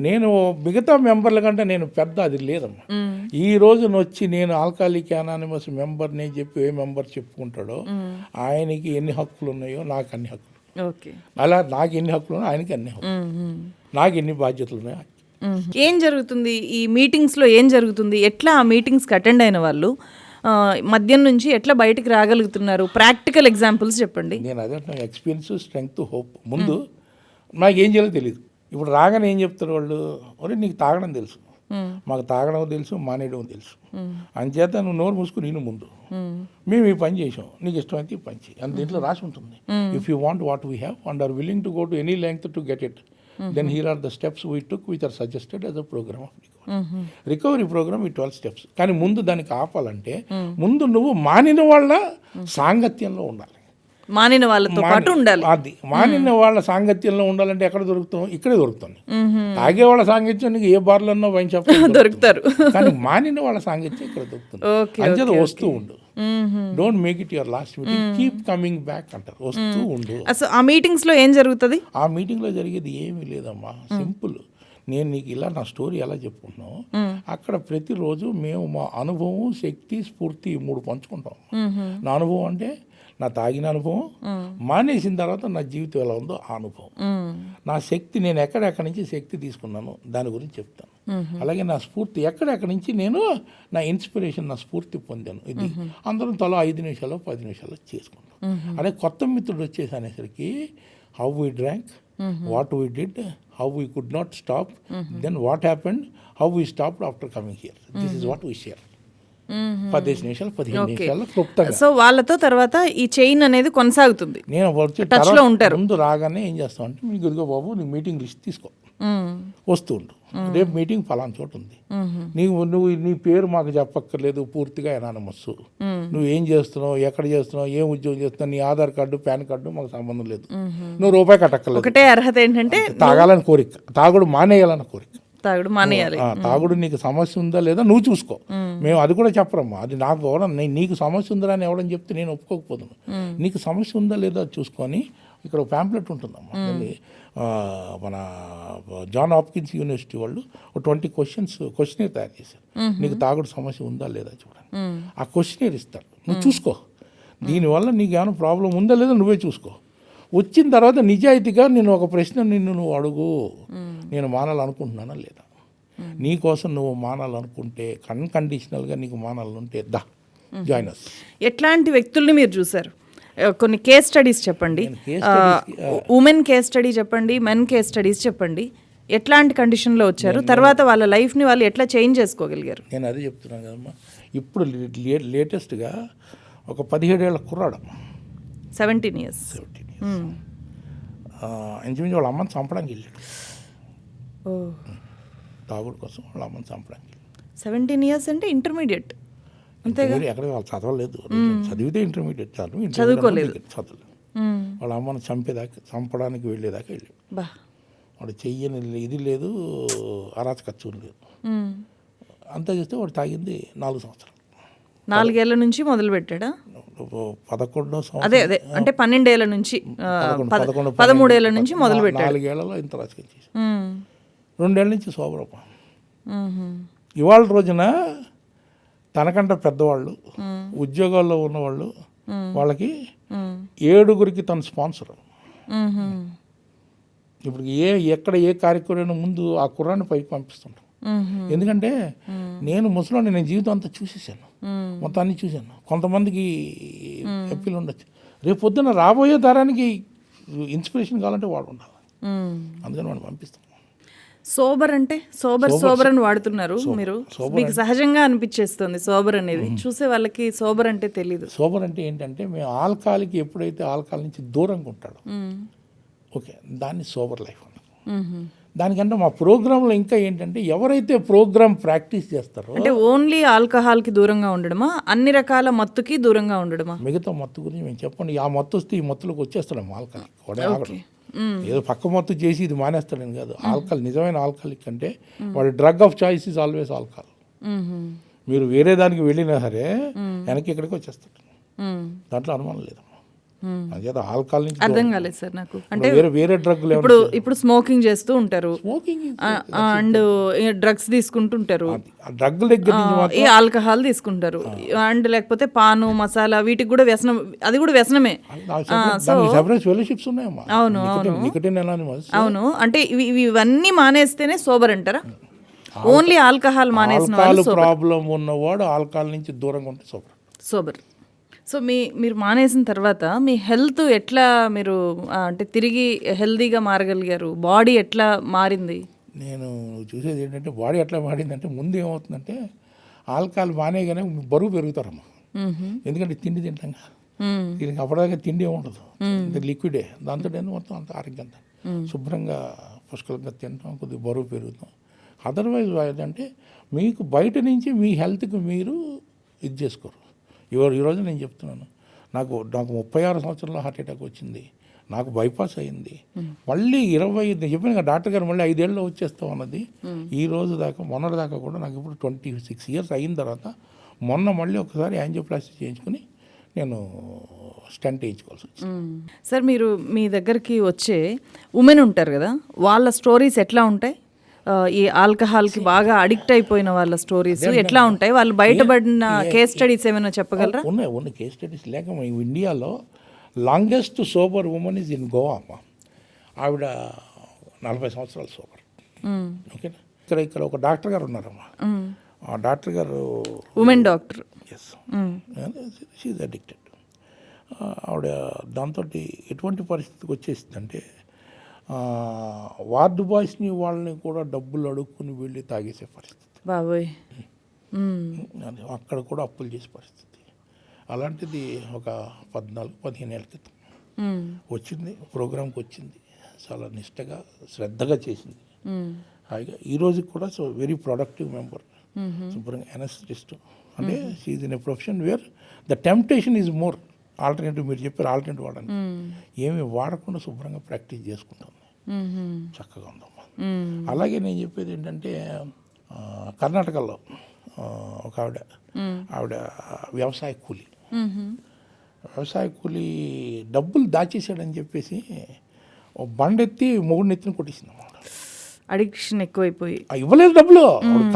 నేను మిగతా మెంబర్ల కంటే నేను పెద్ద అది లేదమ్మా. ఈ రోజున వచ్చి నేను ఆల్కహాలిక్ అనానిమస్ మెంబర్ని చెప్పి ఏ మెంబర్ చెప్పుకుంటాడో ఆయనకి ఎన్ని హక్కులు ఉన్నాయో నాకు అన్ని హక్కులు. అలా నాకు ఎన్ని హక్కులు ఉన్నాయో ఆయనకి అన్ని హక్కులు, నాకు ఎన్ని బాధ్యతలు ఉన్నాయో. ఏం జరుగుతుంది ఈ మీటింగ్స్లో, ఏం జరుగుతుంది, ఎట్లా ఆ మీటింగ్స్కి అటెండ్ అయిన వాళ్ళు మద్యం నుంచి ఎట్లా బయటికి రాగలుగుతున్నారు? ప్రాక్టికల్ ఎగ్జాంపుల్స్ చెప్పండి. నేను అదే ఎక్స్పీరియన్స్, స్ట్రెంగ్త్, హోప్. ముందు నాకు ఏం చేయాలో తెలియదు. ఇప్పుడు రాగానే ఏం చెప్తారు వాళ్ళు, ఒరే నీకు తాగడం తెలుసు, మాకు తాగడం తెలుసు, మానేయడం తెలుసు, అంచేత నువ్వు నోరు మూసుకుని నేను ముందు మేము ఈ పని చేసాం, నీకు ఇష్టమైతే ఈ పని చేయి అని దీంట్లో రాసి ఉంటుంది. If you want what we have and are willing to go to any length to get it, then here are the steps we took which are suggested as a program of recovery. Recovery program with 12 steps. కానీ ముందు దానికి ఆపాలంటే ముందు నువ్వు మానిన వాళ్ళ సాంగత్యంలో ఉండాలి, మానిన వాళ్ళతో పాటు ఉండాలి. అది మానిన వాళ్ళ సాంగత్యంలో ఉండాలంటే ఎక్కడ దొరుకుతాం? ఇక్కడే దొరుకుతుంది. తాగే వాళ్ళ సాంగత్యం నీకు ఏ బార్లన్నా వైన్ షాప్ దొరుకుతారు, కానీ మానిన వాళ్ళ సాంగత్యం ఇక్కడ దొరుకుతుంది. అంచేత వస్తూ ఉండు, don't make it your last meeting, keep coming back అంటారు. వస్తూ ఉండు. అసలు ఆ మీటింగ్స్ లో ఏం జరుగుతుంది? ఆ మీటింగ్లో జరిగేది ఏమీ లేదమ్మా, సింపుల్. నేను నీకు ఇలా నా స్టోరీ ఎలా చెప్పుకుంటున్నావు, అక్కడ ప్రతిరోజు మేము మా అనుభవం, శక్తి, స్ఫూర్తి 3 పంచుకుంటాం. నా అనుభవం అంటే నా తాగిన అనుభవం, మానేసిన తర్వాత నా జీవితం ఎలా ఉందో ఆ అనుభవం, నా శక్తి, నేను ఎక్కడెక్కడి నుంచి శక్తి తీసుకున్నాను దాని గురించి చెప్తాను. అలాగే నా స్ఫూర్తి, ఎక్కడెక్కడి నుంచి నేను నా ఇన్స్పిరేషన్, నా స్ఫూర్తి పొందాను. ఇది అందరం తలో 5 నిమిషాలు 10 నిమిషాలు చేసుకుంటాం. అదే కొత్త మిత్రుడు వచ్చేసి అనేసరికి how we drank, what we did, how we could not stop, then what happened, how we stopped after coming here, this is what we share. 10 నిమిషాలు 15 నిమిషాలు క్లుప్తంగా. సో వాళ్ళతో తర్వాత ఈ చైన్ అనేది కొనసాగుతుంది. నేను టచ్ లో ఉంటారు. ముందు రాగానే ఏం చేస్తాం అంటే, మీకు ఇదిగో బాబు నీ మీటింగ్ లిస్ట్ తీసుకో, వస్తూ ఉండు, రేపు మీటింగ్ ఫలానా చోటు ఉంది, నువ్వు నీ పేరు మాకు చెప్పక్కర్లేదు, పూర్తిగా ఎనానమస్, నువ్వు ఏం చేస్తున్నావు, ఎక్కడ చేస్తున్నావు, ఏం ఉద్యోగం చేస్తున్నావు, నీ ఆధార్ కార్డు, పాన్ కార్డు మాకు సంబంధం లేదు, నువ్వు రూపాయి కట్టక్కర్లేదు. ఒకటే అర్హత ఏంటంటే తాగాలని కోరిక, తాగుడు మానేయాలని కోరిక. తాగుడు మానేయాలి. తాగుడు నీకు సమస్య ఉందా లేదా నువ్వు చూసుకో, మేము అది కూడా చెప్పరమ్మా. అది నాకు ఎవరన్నా నీకు సమస్య ఉందా అని ఎవడని చెప్తే నేను ఒప్పుకోకపోతున్నాను. నీకు సమస్య ఉందా లేదా చూసుకొని, ఇక్కడ ఒక ప్యాంప్లెట్ ఉంటుందమ్మా, మన జాన్ హాప్కిన్స్ యూనివర్సిటీ వాళ్ళు 20 క్వశ్చనర్ తయారు చేశారు. నీకు తాగుడు సమస్య ఉందా లేదా చూడండి, ఆ క్వశ్చనర్ ఇస్తారు, నువ్వు చూసుకో, దీనివల్ల నీకు ఏమైనా ప్రాబ్లం ఉందా లేదా నువ్వే చూసుకో. వచ్చిన తర్వాత నిజాయితీగా నేను ఒక ప్రశ్న నువ్వు అడుగు, నేను మానాలనుకుంటున్నానా లేదా, నీ కోసం నువ్వు మానాలనుకుంటే, అన్కండిషనల్గా నీకు మానాలనుంటే దా జాయిన్ అస్. ఎట్లాంటి వ్యక్తుల్ని మీరు చూసారు? కొన్ని కేస్ స్టడీస్ చెప్పండి. ఉమెన్ కేస్ స్టడీ చెప్పండి, మెన్ కేస్ స్టడీస్ చెప్పండి. ఎట్లాంటి కండిషన్లో వచ్చారు, తర్వాత వాళ్ళ లైఫ్ని వాళ్ళు ఎట్లా చేంజ్ చేసుకోగలిగారు? నేను అదే చెప్తున్నాను కదమ్మా. ఇప్పుడు లేటెస్ట్గా ఒక 17 ఏళ్ళ కుర్రాడు, 17 years, ఇంచుమించు వాళ్ళ అమ్మని చంపడానికి వెళ్ళాడు. తాగుడు కోసం వాళ్ళ అమ్మని చంపడానికి. 17 years అంటే ఇంటర్మీడియట్ అంతేగా? ఎక్కడ వాళ్ళు చదవలేదు, చదివితే ఇంటర్మీడియట్ చాలు, చదువుకోలేదు, చదవలేదు. వాళ్ళ అమ్మని చంపడానికి వెళ్ళేదాకా వెళ్ళాడు. వాడు చెయ్యని ఇది లేదు, అరాచకత్వం లేదు. అంతా చేస్తే వాడు తాగింది 4 సంవత్సరాలు. 4 ఏళ్ల నుంచి మొదలు పెట్టాడా? 11వ సంవత్సరం, అదే అంటే 12 ఏళ్ల నుంచి, 13 ఏళ్ల నుంచి మొదలు పెట్టాడు. 4 ఏళ్లలో ఇంత రాజకీయం చేసి 2 ఏళ్ల నుంచి సోబరప్ప. ఇవాళ రోజున తనకంటే పెద్దవాళ్ళు, ఉద్యోగాల్లో ఉన్నవాళ్ళు, వాళ్ళకి 7గురికి తన స్పాన్సర్. ఇప్పుడు ఎక్కడ ఏ కార్యక్రమం ముందు ఆ కుర్రాన్ని పైకి పంపిస్తుంటాం. ఎందుకంటే నేను ముసలాన్ని, నేను జీవితం అంతా చూసేసాను, మొత్తాన్ని చూశాను. కొంతమందికి అప్పీలు ఉండొచ్చు, రేపు పొద్దున రాబోయే తరానికి ఇన్స్పిరేషన్ కావాలంటే వాడు ఉండాలి, అందుకని వాడిని పంపిస్తాం. సోబర్ అంటే సోబర్ అని వాడుతున్నారు మీరు, మీకు సహజంగా అనిపించేస్తుంది సోబర్ అనేది, చూసే వాళ్ళకి సోబర్ అంటే తెలీదు. సోబర్ అంటే ఏంటంటే మేము ఆల్కహాల్కి ఎప్పుడైతే ఆల్కహాల్ నుంచి దూరంగా ఉంటాడో ఓకే దాన్ని సోబర్ లైఫ్ అన్నాం. దానికంటే మా ప్రోగ్రాంలో ఇంకా ఏంటంటే ఎవరైతే ప్రోగ్రామ్ ప్రాక్టీస్ చేస్తారో, అంటే ఓన్లీ ఆల్కహాల్కి దూరంగా ఉండడమా, అన్ని రకాల మత్తుకి దూరంగా ఉండడమా? మిగతా మత్తు గురించి మేము చెప్పండి. ఆ మత్తు వస్తే ఈ మత్తులోకి వచ్చేస్తాం ఆల్కహాల్ కూడా ఆగడం. ఏదో పక్క మత్తు చేసి ఇది మానేస్తాడని కాదు. ఆల్కహాల్ నిజమైన ఆల్కహాలిక్ అంటే వాడి drug of choice is always alcohol. మీరు వేరే దానికి వెళ్ళినా సరే వెనక్కి ఇక్కడికి వచ్చేస్తాడు, దాంట్లో అనుమానం లేదు. అదే ఆల్కహాల్ నుంచి అర్థం కాలేదు సార్ నాకు. అంటే వేరే డ్రగ్లు ఇప్పుడు స్మోకింగ్ చేస్తూ ఉంటారు, స్మోకింగ్ అండ్ డ్రగ్స్ తీసుకుంటుంటారు, డ్రగ్ల దగ్గర ఈ ఆల్కహాల్ తీసుకుంటారు, అండ్ లేకపోతే పాను మసాలా వీటికి కూడా వ్యసనం, అది కూడా వ్యసనమే. ఫెలోషిప్స్ ఉన్నాయమ్మా. అవును అవును. అంటే ఇవన్నీ మానేస్తేనే సోబర్ అంటారా? ఓన్లీ ఆల్కహాల్ మానేసిన ప్రాబ్లం ఉన్నవాడు ఆల్కహాల్ నుంచి దూరంగా ఉంటే సోబర్. సో మీరు మానేసిన తర్వాత మీ హెల్త్ ఎట్లా, మీరు అంటే తిరిగి హెల్తీగా మారగలిగారు? బాడీ ఎట్లా మారింది? నేను చూసేది ఏంటంటే బాడీ ఎట్లా మారిందంటే, ముందు ఏమవుతుందంటే ఆల్కహాల్ మానేగానే బరువు పెరుగుతారమ్మా. ఎందుకంటే తిండి తింటాంగా, దీనికి అప్పటిదాకా తిండి ఏముండదు, లిక్విడే. దాంతో మొత్తం అంత ఆరోగ్యంగా శుభ్రంగా పుష్కలంగా తింటాం, కొద్దిగా బరువు పెరుగుతాం. అదర్వైజ్ ఏంటంటే మీకు బయట నుంచి మీ హెల్త్కి మీరు ఇది చేసుకోరు. ఈరోజు నేను చెప్తున్నాను, నాకు 36 సంవత్సరాల్లో హార్ట్ అటాక్ వచ్చింది, నాకు బైపాస్ అయింది. మళ్ళీ 25 చెప్పిన డాక్టర్ గారు మళ్ళీ 5 ఏళ్ళలో వచ్చేస్తాం అన్నది. ఈ రోజు దాకా మొన్నటి దాకా కూడా నాకు ఇప్పుడు 26 ఇయర్స్ అయిన తర్వాత మొన్న మళ్ళీ ఒకసారి యాంజియోప్లాస్టీ చేయించుకుని నేను స్టంట్ వేయించుకోవాల్సి వచ్చింది. సార్ మీరు మీ దగ్గరికి వచ్చే ఉమెన్ ఉంటారు కదా, వాళ్ళ స్టోరీస్ ఎట్లా ఉంటాయి? ఈ ఆల్కహాల్కి బాగా అడిక్ట్ అయిపోయిన వాళ్ళ స్టోరీస్ ఎట్లా ఉంటాయి? వాళ్ళు బయటపడిన కేస్ స్టడీస్ ఏమైనా చెప్పగలరా? ఉన్నాయి కేస్ స్టడీస్. లేక ఇండియాలో longest sober women is in Goa అమ్మా. ఆవిడ 40 సంవత్సరాలు సోబర్. ఓకేనా. ఇక్కడ ఒక డాక్టర్ గారు ఉన్నారమ్మా, ఆ డాక్టర్ గారు women doctor. Yes, she's addicted. ఆవిడ దాంతో ఎటువంటి పరిస్థితికి వచ్చేసిందంటే వార్డు బాయ్స్ని వాళ్ళని కూడా డబ్బులు అడుక్కుని వెళ్ళి తాగేసే పరిస్థితి. బాబోయ్. అక్కడ కూడా అప్పులు చేసే పరిస్థితి. అలాంటిది ఒక 14-15 ఏళ్ళ క్రితం వచ్చింది, ప్రోగ్రామ్కి వచ్చింది. చాలా నిష్టగా శ్రద్ధగా చేసింది హాయిగా. ఈ రోజుకి కూడా సో వెరీ ప్రొడక్టివ్ మెంబర్. శుభ్రంగా ఎనస్థిస్ట్. అంటే she's in a profession where the temptation is more. Alternative మీరు చెప్పారు, ఆల్టర్నేటివ్ వాడని ఏమి వాడకుండా శుభ్రంగా ప్రాక్టీస్ చేసుకుంటుంది, చక్కగా ఉందమ్మా. అలాగే నేను చెప్పేది ఏంటంటే కర్ణాటకలో ఒక ఆవిడ వ్యవసాయ కూలి డబ్బులు దాచేసాడని చెప్పేసి బండెత్తి మొగుడిని ఎత్తిని కొట్టేసింది అన్నమాట. అడిక్షన్ ఎక్కువైపోయి ఇవ్వలేదు డబ్బులు,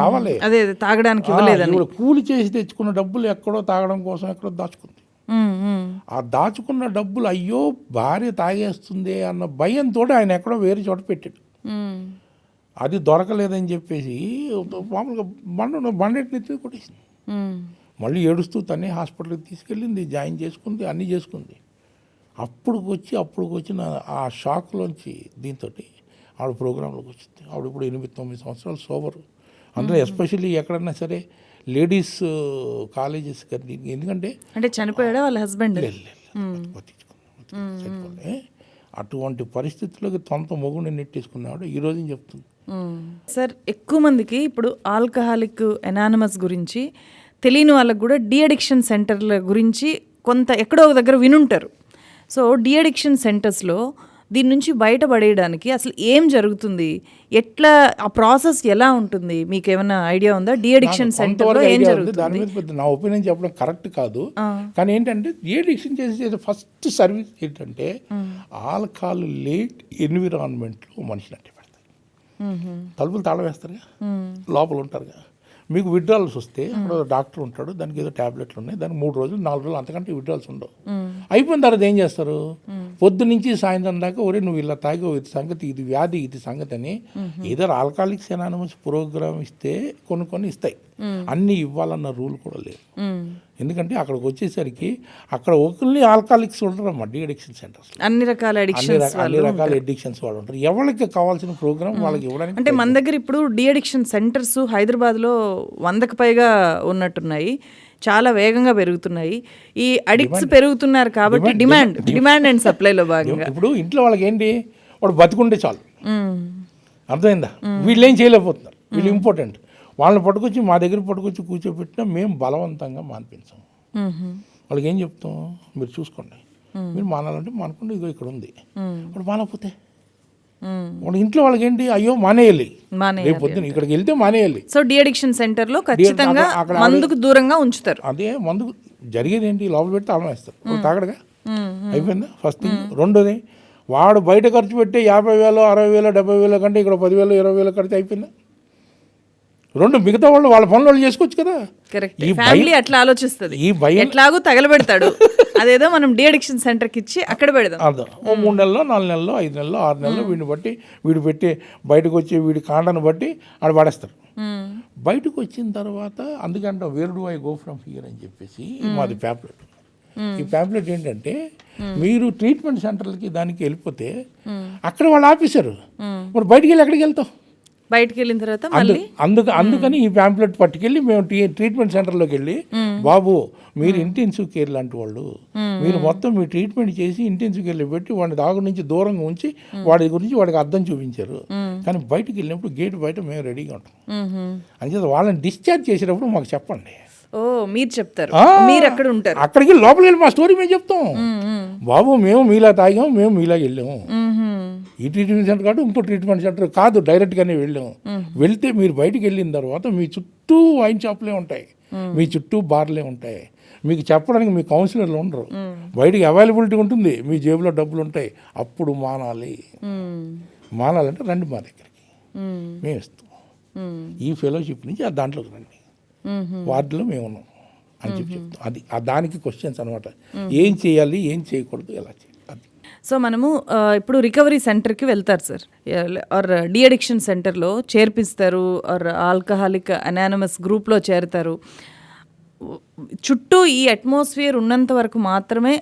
కావాలి అదే తాగడానికి ఇవ్వలేదు. కూలి చేసి తెచ్చుకున్న డబ్బులు ఎక్కడో తాగడం కోసం ఎక్కడో దాచుకుంది. ఆ దాచుకున్న డబ్బులు అయ్యో భార్య తాగేస్తుంది అన్న భయంతో ఆయన ఎక్కడో వేరే చోట పెట్టాడు. అది దొరకలేదని చెప్పేసి మామూలుగా బండెట్ని ఎత్తి కొట్టేసింది. మళ్ళీ ఏడుస్తూ తనే హాస్పిటల్కి తీసుకెళ్ళింది, జాయిన్ చేసుకుంది, అన్నీ చేసుకుంది. అప్పుడు వచ్చిన ఆ షాక్లోంచి దీంతో ఆవిడ ప్రోగ్రాంలోకి వచ్చింది. ఆవిడ ఇప్పుడు 8-9 సంవత్సరాలు సోబరు. అందులో ఎస్పెషల్లీ ఎక్కడన్నా సరే లేడీస్ కాలేజెస్ కానీ, ఎందుకంటే అంటే చనిపోయాడా వాళ్ళ హస్బెండ్? అటువంటి పరిస్థితుల్లోకి తొంత మొగుడిని నెట్టేసుకున్నాడు. ఈ రోజు చెప్తుంది. సార్ ఎక్కువ మందికి ఇప్పుడు ఆల్కహాలిక్ ఎనానిమస్ గురించి తెలియని వాళ్ళకు కూడా డీ అడిక్షన్ సెంటర్ల గురించి కొంత ఎక్కడో ఒక దగ్గర వినుంటారు. సో డీ అడిక్షన్ సెంటర్స్లో దీని నుంచి బయటపడేయడానికి అసలు ఏం జరుగుతుంది, ఎట్లా ఆ ప్రాసెస్ ఎలా ఉంటుంది, మీకు ఏమైనా ఐడియా ఉందా? డీ అడిక్షన్ సెంటర్లో ఏం జరుగుతుంది? దాని మీద నా ఒపీనియన్ చెప్పడం కరెక్ట్ కాదు, కానీ ఏంటంటే డీ అడిక్షన్ చేసే ఫస్ట్ సర్వీస్ ఏంటంటే ఆల్కహాల్ లేట్ ఎన్విరాన్మెంట్లో మనిషిని అట్టే పెడతాయి. తలుపులు తాళం వేస్తారుగా, లోపల ఉంటారుగా. మీకు విడ్రాల్స్ వస్తే అక్కడ డాక్టర్ ఉంటాడు, దానికి ఏదో ట్యాబ్లెట్లు ఉన్నాయి, దానికి 3 రోజులు 4 రోజులు అంతకంటే విడ్రాల్స్ ఉండవు. అయిపోయిన తర్వాత ఏం చేస్తారు, పొద్దు నుంచి సాయంత్రం దాకా ఒరే నువ్వు ఇలా తాగి ఇది సంగతి, ఇది వ్యాధి, ఇది సంగతి అని ఏదో ఆల్కహాలిక్స్ అనానిమస్ ప్రోగ్రామ్ ఇస్తే కొన్ని ఇస్తాయి, అన్నీ ఇవ్వాలన్న రూల్ కూడా లేదు. ఎందుకంటే అక్కడికి వచ్చేసరికి అక్కడ ఒకరిని ఆల్కహాలిక్స్ ఉంటారమ్మా డి అడిక్షన్ సెంటర్స్, అన్ని రకాల అడిక్షన్స్ అన్ని రకాల అడిక్షన్స్ వాళ్ళు ఉంటారు. ఎవరికి కావాల్సిన ప్రోగ్రామ్ వాళ్ళకి ఇవ్వడానికి. అంటే మన దగ్గర ఇప్పుడు డి అడిక్షన్ సెంటర్స్ హైదరాబాద్లో 100కు పైగా ఉన్నట్టున్నాయి, చాలా వేగంగా పెరుగుతున్నాయి. ఈ అడిక్ట్స్ పెరుగుతున్నారు కాబట్టి డిమాండ్ అండ్ సప్లైలో భాగంగా ఇప్పుడు ఇంట్లో వాళ్ళకి ఏంటి, వాడు బతుకుంటే చాలు, అర్థమైందా? వీళ్ళు ఏం చేయలేకపోతున్నారు, వీళ్ళు ఇంపార్టెంట్. వాళ్ళని పట్టుకొచ్చి మా దగ్గర పట్టుకొచ్చి కూర్చోబెట్టినా మేము బలవంతంగా మానిపించాం. వాళ్ళకి ఏం చెప్తాం, మీరు చూసుకోండి, మీరు మానాలంటే మానుకోండి, ఇదిగో ఇక్కడ ఉంది. వాడు మానకపోతే వాడు ఇంట్లో వాళ్ళకి ఏంటి, అయ్యో మానేయాలి, రేపు పొద్దున ఇక్కడికి వెళ్తే మానేయాలి. సో డి అడిక్షన్ సెంటర్లో ఖచ్చితంగా మందుకు దూరంగా ఉంచుతారు. అదే మందుకు జరిగేది ఏంటి, లోపల పెట్టి తాళం వేస్తారు, వాడు తాగడగా, అయిపోయిందా ఫస్ట్ థింగ్. రెండోది, వాడు బయట ఖర్చు పెట్టి 50,000 60,000 70,000 కంటే ఇక్కడ 10,000 20,000 ఖర్చు అయిపోయిందా. రెండు, మిగతా వాళ్ళు వాళ్ళ పనులు వాళ్ళు చేసుకోవచ్చు కదా. కరెక్ట్, ఫ్యామిలీ అట్లా ఆలోచిస్తుంది. ఈ భయం ఎట్లాగూ తగలబెడతాడు, అదేదో మనం డి అడిక్షన్ సెంటర్కి ఇచ్చి అక్కడ పెడదాం. అర్థం, ఓ 3 నెలల్లో 4 నెలల్లో 5 నెలల్లో 6 నెలల్లో వీడిని బట్టి, వీడు పెట్టి బయటకు వచ్చి వీడి కాండను బట్టి ఆడ పడేస్తారు. బయటకు వచ్చిన తర్వాత అందుకంటే wear do I go from here అని చెప్పేసి మాది ప్యాంప్లెట్. ఈ ప్యాంప్లెట్ ఏంటంటే, మీరు ట్రీట్మెంట్ సెంటర్లకి దానికి వెళ్ళిపోతే అక్కడ వాళ్ళు ఆపేశారు, మరి బయటికి వెళ్ళి ఎక్కడికి వెళ్తాం, బయటికి వెళ్ళిన తర్వాత మళ్ళీ అందుకని ఈ ప్యాంప్లెట్ పట్టుకెళ్ళి మేము ట్రీట్మెంట్ సెంటర్లోకి వెళ్ళి, బాబు మీరు ఇంటెన్సివ్ కేర్ లాంటి వాళ్ళు, మీరు మొత్తం మీ ట్రీట్మెంట్ చేసి ఇంటెన్సివ్ కేర్లో పెట్టి వాడిని దాగు నుంచి దూరంగా ఉంచి వాడి గురించి వాడికి అర్థం చూపించారు. కానీ బయటికి వెళ్ళినప్పుడు గేట్ బయట మేము రెడీగా ఉంటాం. అంచేత వాళ్ళని డిశ్చార్జ్ చేసేటప్పుడు మాకు చెప్పండి. ఓ, మీరు చెప్తారు, మీరు అక్కడ ఉంటారు. అక్కడికి లోపలికి వెళ్ళి మా స్టోరీ మేము చెప్తాం, బాబు మేము మీలా తాగాము, మేము మీలా వెళ్ళాము. ఈ ట్రీట్మెంట్ సెంటర్ కాదు, ఇంకో ట్రీట్మెంట్ సెంటర్ కాదు, డైరెక్ట్గానే వెళ్ళాము. వెళ్తే మీరు బయటికి వెళ్ళిన తర్వాత మీ చుట్టూ వైన్ షాప్లే ఉంటాయి, మీ చుట్టూ బార్లే ఉంటాయి. మీకు చెప్పడానికి మీ కౌన్సిలర్లు ఉండరు, బయటికి అవైలబిలిటీ ఉంటుంది, మీ జేబులో డబ్బులు ఉంటాయి. అప్పుడు మానాలంటే రండి మా దగ్గరికి, మేము ఇస్తాం. ఈ ఫెలోషిప్ నుంచి ఆ దాంట్లోకి రండి, వార్డులో మేము ఉన్నాం అని చెప్తాం. అది దానికి క్వశ్చన్స్ అనమాట, ఏం చేయాలి, ఏం చేయకూడదు, ఎలా చేయాలి. అది. సో మనము ఇప్పుడు రికవరీ సెంటర్కి వెళ్తారు సార్, ఆర్ డి అడిక్షన్ సెంటర్లో చేర్పిస్తారు, ఆర్ ఆల్కహాలిక్ అనానమస్ గ్రూప్లో చేరుతారు. చుట్టూ ఈ అట్మాస్ఫియర్ ఉన్నంత వరకు మాత్రమే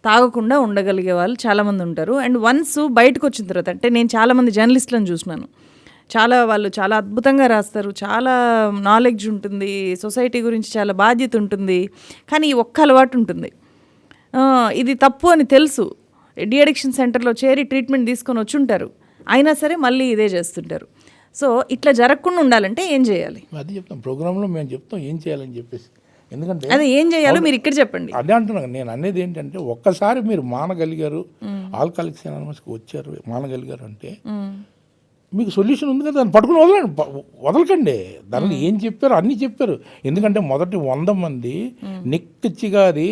తాగకుండా ఉండగలిగే వాళ్ళు చాలామంది ఉంటారు. అండ్ వన్స్ బయటకు వచ్చిన తర్వాత, అంటే నేను చాలామంది జర్నలిస్టులను చూసినాను, వాళ్ళు చాలా అద్భుతంగా రాస్తారు, చాలా నాలెడ్జ్ ఉంటుంది, సొసైటీ గురించి చాలా బాధ్యత ఉంటుంది. కానీ ఈ ఒక్క అలవాటు ఉంటుంది, ఇది తప్పు అని తెలుసు, డి అడిక్షన్ సెంటర్లో చేరి ట్రీట్మెంట్ తీసుకొని వచ్చుంటారు, అయినా సరే మళ్ళీ ఇదే చేస్తుంటారు. సో ఇట్లా జరగకుండా ఉండాలంటే ఏం చేయాలి? అది చెప్తాం ప్రోగ్రాంలో, మేము చెప్తాం ఏం చేయాలని చెప్పేసి. ఎందుకంటే అదే ఏం చేయాలో మీరు ఇక్కడ చెప్పండి. అదే అంటున్నాను నేను. అనేది ఏంటంటే, ఒక్కసారి మీరు మానగలిగారు, ఆల్కహాలిక్స్ అనానమస్కి వచ్చారు, మానగలిగారు అంటే మీకు సొల్యూషన్ ఉంది కదా, దాన్ని పట్టుకుని వదలకండి. దానిలో ఏం చెప్పారు అన్నీ చెప్పారు. ఎందుకంటే మొదటి 100 మంది నిక్కచ్చిగా అది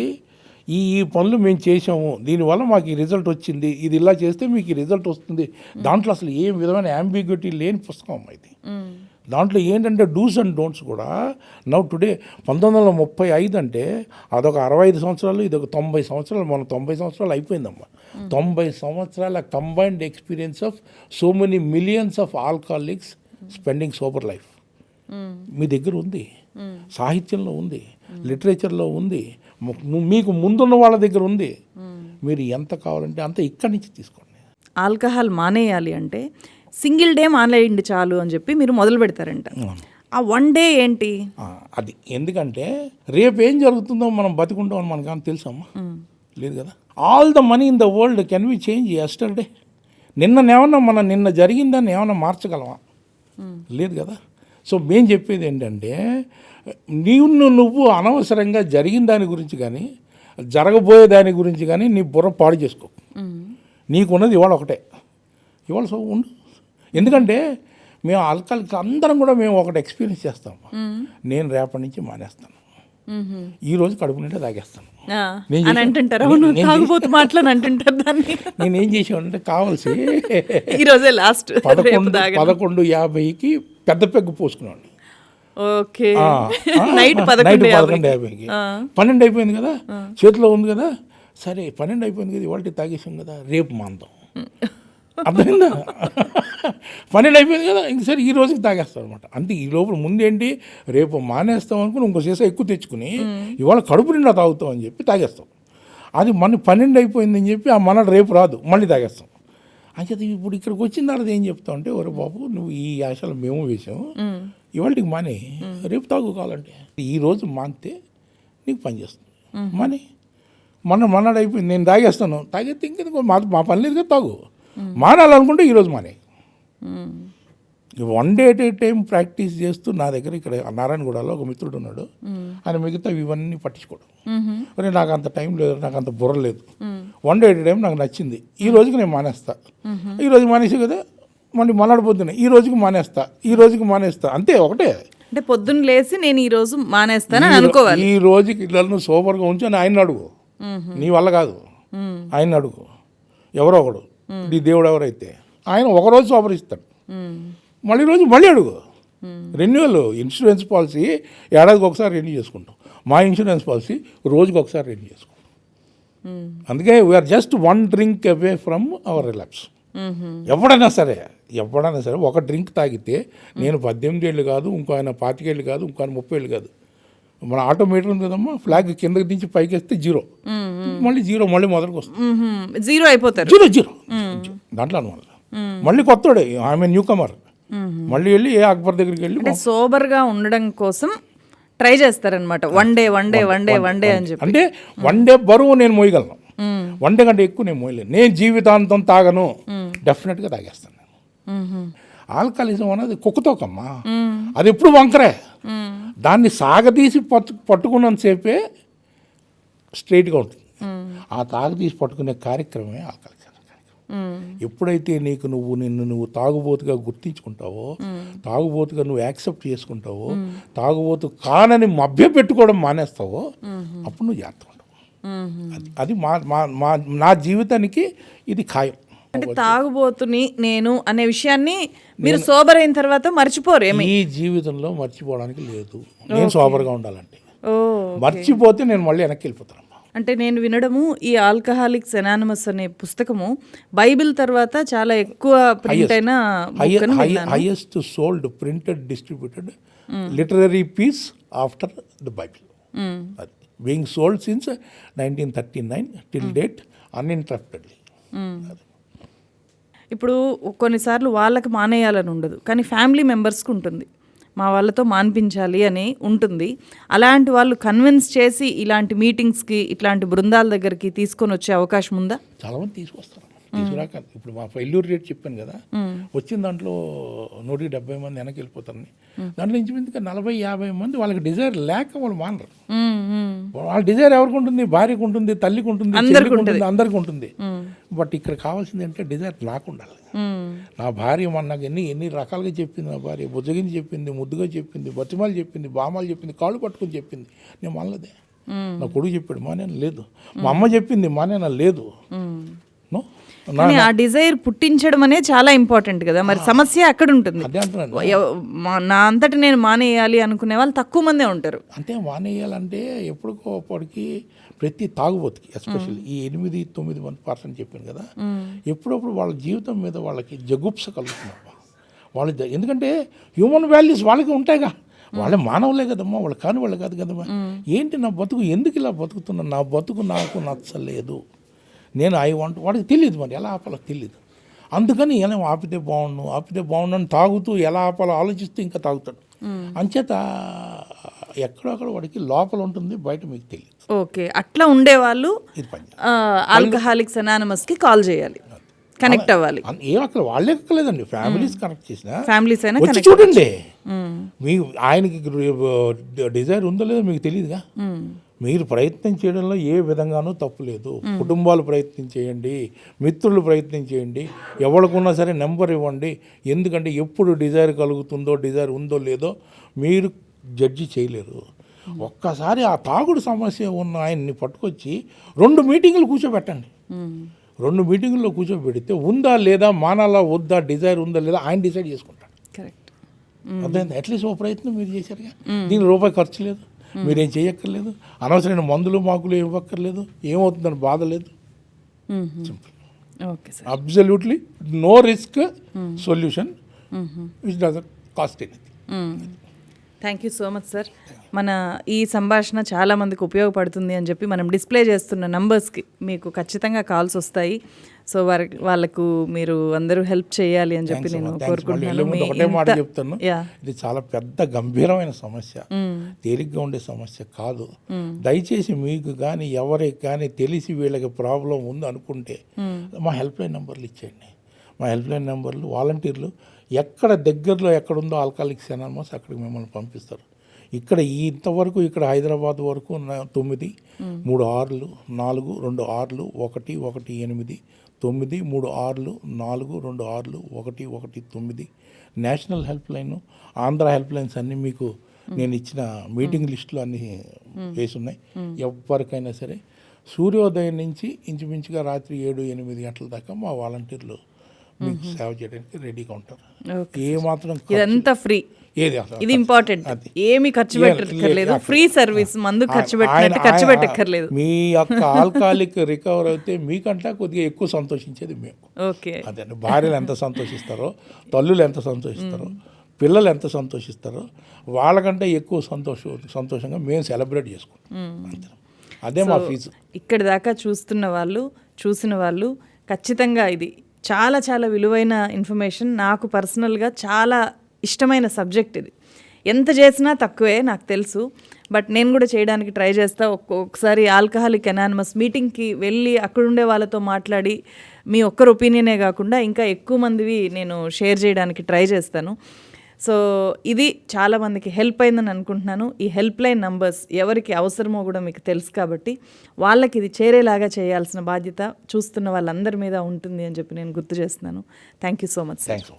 ఈ పనులు మేము చేసాము, దీనివల్ల మాకు ఈ రిజల్ట్ వచ్చింది, ఇది ఇలా చేస్తే మీకు ఈ రిజల్ట్ వస్తుంది, దాంట్లో అసలు ఏ విధమైన యాంబిగ్యూటీ లేని పుస్తకం ఇది. దాంట్లో ఏంటంటే డూస్ అండ్ డోంట్స్ కూడా నౌ టుడే 1935 అంటే అదొక 65 సంవత్సరాలు, ఇదొక 90 సంవత్సరాలు. మన 90 సంవత్సరాలు అయిపోయిందమ్మా. 90 సంవత్సరాల combined experience of so many millions of alcoholics spending sober life మీ దగ్గర ఉంది, సాహిత్యంలో ఉంది, లిటరేచర్లో ఉంది, మీకు ముందున్న వాళ్ళ దగ్గర ఉంది. మీరు ఎంత కావాలంటే అంత ఇక్కడి నుంచి తీసుకోండి. ఆల్కహాల్ మానేయాలి అంటే సింగిల్ డే మానేయండి చాలు అని చెప్పి మీరు మొదలు పెడతారంట. ఆ 1 డే ఏంటి అది? ఎందుకంటే రేపు ఏం జరుగుతుందో మనం బతికుంటాం అని మనకు కానీ తెలుసమ్మా? లేదు కదా. All the money in the world can we change yesterday. నిన్న జరిగిందాన్ని ఏమన్నా మార్చగలమా? లేదు కదా. సో మేము చెప్పేది ఏంటంటే, నువ్వు అనవసరంగా జరిగిన దాని గురించి కానీ జరగబోయే దాని గురించి కానీ నీ బుర్ర పాడు చేసుకో. నీకున్నది ఇవాళ ఒకటే, ఇవాళ సో ఉండు. ఎందుకంటే మేము ఆల్కహాలిక్స్ అందరం కూడా మేము ఒకటి ఎక్స్పీరియన్స్ చేస్తాం. నేను రేపటి నుంచి మానేస్తాను, ఈరోజు కడుపు నిండా తాగేస్తాను. నేనేం చేసానంటే కావాల్సి ఈరోజే లాస్ట్ 11:50కి పెద్ద పెగ్గు పోసుకున్నాను. ఓకే, నైట్ 11:50కి 12 అయిపోయింది కదా, చేతిలో ఉంది కదా, సరే 12 అయిపోయింది కదా, ఇవాళ తాగేసాం కదా, రేపు మాందాం. అర్థమైందా? 12 అయిపోయింది కదా, ఇంక సరే ఈ రోజుకి తాగేస్తాం అనమాట. అంటే ఈ లోపల ముందేంటి, రేపు మానేస్తాం అనుకుని ఇంకో సీసా ఎక్కువ తెచ్చుకుని ఇవాళ కడుపు నిండా తాగుతాం అని చెప్పి తాగేస్తాం. అది మన 12 అయిపోయిందని చెప్పి ఆ మనడు రేపు రాదు, మళ్ళీ తాగేస్తాం. అంచేత ఇప్పుడు ఇక్కడికి వచ్చిన తర్వాత ఏం చెప్తావు అంటే, ఒరే బాబు నువ్వు ఈ ఆశలు మేము వేసాము, ఇవాళకి మానే, రేపు తాగు కావాలంటే. ఈ రోజు మానితే నీకు పని చేస్తుంది, మానే. మన్నాడు అయిపోయింది, నేను తాగేస్తాను, తాగేస్తే ఇంకెందుకు, మా పని లేదు కదా, తాగు. మానాలనుకుంటే ఈరోజు మానే. 1 day at a time practice చేస్తూ నా దగ్గర ఇక్కడ నారాయణగూడలో ఒక మిత్రుడు ఉన్నాడు, ఆయన మిగతా ఇవన్నీ పట్టించుకోడు. అరే నాకు అంత టైం లేదు, నాకు అంత బుర్ర లేదు, 1 డే ఎట్ ఏ టైం నాకు నచ్చింది, ఈ రోజుకి నేను మానేస్తా, ఈ రోజుకి మానేసి కదా, మళ్ళీ మన్నాడు పొద్దున ఈ రోజుకి మానేస్తా, అంతే, ఒకటే. అంటే పొద్దున్న లేసి నేను ఈ రోజు మానేస్తానని అనుకోవాలి. ఈ రోజుకి ఇళ్ళను సూపర్గా ఉంచి అని ఆయన అడుగు, నీ వల్ల కాదు, ఆయన అడుగు, ఎవరో ఒకడు, నీ దేవుడు ఎవరైతే ఆయన ఒకరోజు సూపర్ ఇస్తాడు, మళ్ళీ రోజు మళ్ళీ అడుగు. రెన్యువల్ ఇన్సూరెన్స్ పాలసీ ఏడాదికి ఒకసారి రెన్యూ చేసుకుంటాం, మా ఇన్సూరెన్స్ పాలసీ రోజుకి ఒకసారి రెన్యూ చేసుకుంటాం. అందుకే we are just 1 drink away from our relapse. ఎవడైనా సరే ఒక డ్రింక్ తాగితే, నేను 18 ఏళ్ళు కాదు, ఇంకో ఆయన 25 ఏళ్ళు కాదు, ఇంకో ఆయన 30 ఏళ్ళు కాదు, మన ఆటోమీటర్ ఉంది కదమ్మా, ఫ్లాగ్ కిందకి దించి పైకి వేస్తే 0, మళ్ళీ 0, మళ్ళీ మొదటికి వస్తుంది, 0 అయిపోతారు, 0 దాంట్లో అనమాట. మళ్ళీ కొత్తోడే, ఆమె న్యూ కమర్, మళ్ళీ వెళ్ళి ఏ అక్బర్ దగ్గరికి వెళ్ళి సోబర్గా ఉండడం కోసం ట్రై చేస్తారనమాట. వన్ డే అని చెప్పి. అంటే 1 డే బరువు నేను మోయగలను, 1 డే కంటే ఎక్కువ నేను మోయలేను. నేను జీవితాంతం తాగను, డెఫినెట్గా తాగేస్తాను. ఆల్కహాలిజం అనేది కుక్కతోకమ్మా, అది ఎప్పుడు వంకరే. దాన్ని సాగదీసి పట్టుకున్నంతసేపే స్ట్రైట్గా ఉంటుంది. ఆ తాగదీసి పట్టుకునే కార్యక్రమమే ఆల్కహాలిజం. ఎప్పుడైతే నిన్ను నువ్వు తాగుబోతుగా గుర్తించుకుంటావో, తాగుబోతుగా నువ్వు యాక్సెప్ట్ చేసుకుంటావో, తాగుబోతు కానని మభ్య పెట్టుకోవడం మానేస్తావో, అప్పుడు నువ్వు జాగ్రత్త ఉంటావు. అది నా జీవితానికి ఇది ఖాయం. అంటే తాగుబోతుని నేను అనే విషయాన్ని మీరు సోబర్ అయిన తర్వాత మర్చిపోరు. ఈ జీవితంలో మర్చిపోవడానికి లేదు, నేను సోబర్గా ఉండాలంటే. మర్చిపోతే నేను మళ్ళీ వెనక్కి వెళ్ళిపోతాను. అంటే నేను వినడము, ఈ ఆల్కహాలిక్స్ అనానిమస్ అనే పుస్తకము బైబిల్ తర్వాత చాలా ఎక్కువ ప్రింట్ అయిన highest sold printed distributed literary piece after the Bible. అది being sold since 1939 till date uninterruptedly. ఇప్పుడు కొన్నిసార్లు వాళ్ళకి మానేయాలని ఉండదు, కానీ ఫ్యామిలీ మెంబర్స్కి ఉంటుంది, మా వాళ్ళతో మాన్పించాలి అని ఉంటుంది. అలాంటి వాళ్ళు కన్విన్స్ చేసి ఇలాంటి మీటింగ్స్కి, ఇట్లాంటి బృందాల దగ్గరికి తీసుకొని వచ్చే అవకాశం ఉందా? చాలామంది తీసుకొస్తారు, తీసుకురాక. ఇప్పుడు మా ఫెయిల్యూర్ రేట్ చెప్పాను కదా, వచ్చిన దాంట్లో 170 మంది వెనక్కి వెళ్ళిపోతారని. దాంట్లో ఇంచుమించుగా 40-50 మంది వాళ్ళకి డిజైర్ లేక వాళ్ళు మానరు. వాళ్ళ డిజైర్ ఎవరికి ఉంటుంది? భార్యకు ఉంటుంది, తల్లికి ఉంటుంది, అందరికి ఉంటుంది. బట్ ఇక్కడ కావాల్సింది అంటే డిజైర్ నాకు ఉండాలి. నా భార్య నాకు ఎన్ని రకాలుగా చెప్పింది. నా భార్య బుజ్జగిని చెప్పింది, ముద్దుగా చెప్పింది, బతిమాలు చెప్పింది, బామాలు చెప్పింది, కాళ్ళు పట్టుకుని చెప్పింది, నేను మనలేదే. నా కొడుకు చెప్పాడు మానేన లేదు, మా అమ్మ చెప్పింది మానేన లేదు. ఆ డిజైర్ పుట్టించడం అనేది చాలా ఇంపార్టెంట్ కదా. మరి సమస్య అక్కడ ఉంటుంది. నా అంతటి నేను మానేయాలి అనుకునే వాళ్ళు తక్కువ మందే ఉంటారు. అంటే మానేయాలంటే ఎప్పటికోప్పటికి ప్రతి తాగుబోతుకి, ఎస్పెషల్లీ ఈ 8-9% చెప్పాను కదా, ఎప్పుడప్పుడు వాళ్ళ జీవితం మీద వాళ్ళకి జగుప్స కలుగుతున్నారు వాళ్ళు. ఎందుకంటే హ్యూమన్ వాల్యూస్ వాళ్ళకి ఉంటాయిగా, వాళ్ళే మానవులే కదమ్మా, వాళ్ళు కాని వాళ్ళు కాదు కదమ్మా. ఏంటి నా బతుకు, ఎందుకు ఇలా బతుకుతున్నాను, నా బతుకు నాకు నచ్చలేదు, నేను వాడికి తెలియదు, మరి ఎలా ఆపాలో తెలియదు. అందుకని ఎలా ఆపితే బాగుండు అని తాగుతూ ఎలా ఆపాలో ఆలోచిస్తూ ఇంకా తాగుతాడు. అంచేత ఎక్కడొక్కడ వాడికి లోపల ఉంటుంది, బయట మీకు తెలియదు. ఓకే, అట్లా ఉండేవాళ్ళు ఆల్కహాలిక్స్ అనానిమస్కి కాల్ చేయాలి, కనెక్ట్ అవ్వాలి. ఏం అక్కడ వాళ్ళే ఎక్కలేదండి, ఫ్యామిలీస్ కనెక్ట్ చేసిన ఫ్యామిలీస్ అయినా వచ్చి చూడండి. మీకు ఆయనకి డిజైర్ ఉందో లేదో మీకు తెలియదుగా. మీరు ప్రయత్నం చేయడంలో ఏ విధంగానూ తప్పు లేదు. కుటుంబాలు ప్రయత్నం చేయండి, మిత్రులు ప్రయత్నం చేయండి, ఎవరికున్నా సరే నెంబర్ ఇవ్వండి. ఎందుకంటే ఎప్పుడు డిజైర్ కలుగుతుందో, డిజైర్ ఉందో లేదో మీరు జడ్జి చేయలేరు. ఒక్కసారి ఆ తాగుడు సమస్య ఉన్న ఆయన్ని పట్టుకొచ్చి 2 మీటింగులు కూర్చోబెట్టండి. 2 మీటింగుల్లో కూర్చోబెడితే ఉందా లేదా, మానాలా వద్దా, డిజైర్ ఉందా లేదా ఆయన డిసైడ్ చేసుకుంటాడు. కరెక్ట్. అర్థమైంది? అట్లీస్ట్ ఓ ప్రయత్నం మీరు చేశారుగా, దీనికి రూపాయి ఖర్చు లేదు, మీరేం చేయక్కర్లేదు, అనవసరమైన మందులు మాకులు ఇవ్వక్కర్లేదు, ఏమవుతుందని బాధ లేదు. Simple. Okay sir. Absolutely no risk solution which doesn't cost anything. Thank you so much sir. మన ఈ సంభాషణ చాలామందికి ఉపయోగపడుతుంది అని చెప్పి మనం డిస్ప్లే చేస్తున్న నంబర్స్కి మీకు ఖచ్చితంగా కాల్స్ వస్తాయి. సో వాళ్ళకు మీరు అందరూ హెల్ప్ చేయాలి అని చెప్పి నేను కోరుకుంటున్నాను. ఒకటే మాట చెప్తాను, ఇది చాలా పెద్ద గంభీరమైన సమస్య, తేలిగ్గా ఉండే సమస్య కాదు. దయచేసి మీకు కానీ ఎవరికి కానీ తెలిసి వీళ్ళకి ప్రాబ్లం ఉంది అనుకుంటే మా హెల్ప్ లైన్ నెంబర్లు ఇచ్చేయండి. మా హెల్ప్ లైన్ నెంబర్లు వాలంటీర్లు ఎక్కడ దగ్గరలో ఎక్కడుందో ఆల్కహాలిక్స్ అనానిమస్ అక్కడికి మిమ్మల్ని పంపిస్తారు. ఇక్కడ ఇంతవరకు ఇక్కడ హైదరాబాద్ వరకు 9 3 6 4 2 6 1 1 8 9 3 6 4 2 6 1 1 9 national help line, Andhra help lines అన్నీ మీకు నేను ఇచ్చిన మీటింగ్ లిస్టులు అన్నీ వేసి ఉన్నాయి. ఎవరికైనా సరే సూర్యోదయం నుంచి ఇంచుమించుగా రాత్రి 7-8 గంటల దాకా మా వాలంటీర్లు మీకు సేవ చేయడానికి రెడీగా ఉంటారు. ఏ మాత్రం ఇదంతా ఫ్రీ, ఏది ఇది ఇంపార్టెంట్. ఏమి ఖర్చు పెట్టక్కర్లేదు, ఫ్రీ సర్వీస్. మందు ఖర్చు పెట్టక్కర్లేదు. మీ యొక్క ఆల్కహాలిక్ రికవర్ అయితే మీకంటే కొద్దిగా ఎక్కువ సంతోషించేది మేము. ఓకే, అదే భార్యలు ఎంత సంతోషిస్తారో, తల్లులు ఎంత సంతోషిస్తారో, పిల్లలు ఎంత సంతోషిస్తారో వాళ్ళకంటే ఎక్కువ సంతోషంగా మేము సెలబ్రేట్ చేసుకుంటాం. అదే మా ఫీజు. ఇక్కడి దాకా చూసిన వాళ్ళు ఖచ్చితంగా ఇది చాలా చాలా విలువైన ఇన్ఫర్మేషన్. నాకు పర్సనల్గా చాలా ఇష్టమైన సబ్జెక్ట్ ఇది. ఎంత చేసినా తక్కువే నాకు తెలుసు, బట్ నేను కూడా చేయడానికి ట్రై చేస్తా. ఒక్కొక్కసారి ఆల్కహాలిక్ అనానిమస్ మీటింగ్కి వెళ్ళి అక్కడుండే వాళ్ళతో మాట్లాడి మీ ఒక్కరు ఒపీనియనే కాకుండా ఇంకా ఎక్కువ మందివి నేను షేర్ చేయడానికి ట్రై చేస్తాను. సో ఇది చాలామందికి హెల్ప్ అయిందని అనుకుంటున్నాను. ఈ హెల్ప్ లైన్ నంబర్స్ ఎవరికి అవసరమో కూడా మీకు తెలుసు కాబట్టి వాళ్ళకి ఇది చేరేలాగా చేయాల్సిన బాధ్యత చూస్తున్న వాళ్ళందరి మీద ఉంటుంది అని చెప్పి నేను గుర్తు చేస్తున్నాను. Thank you so much. Thanks.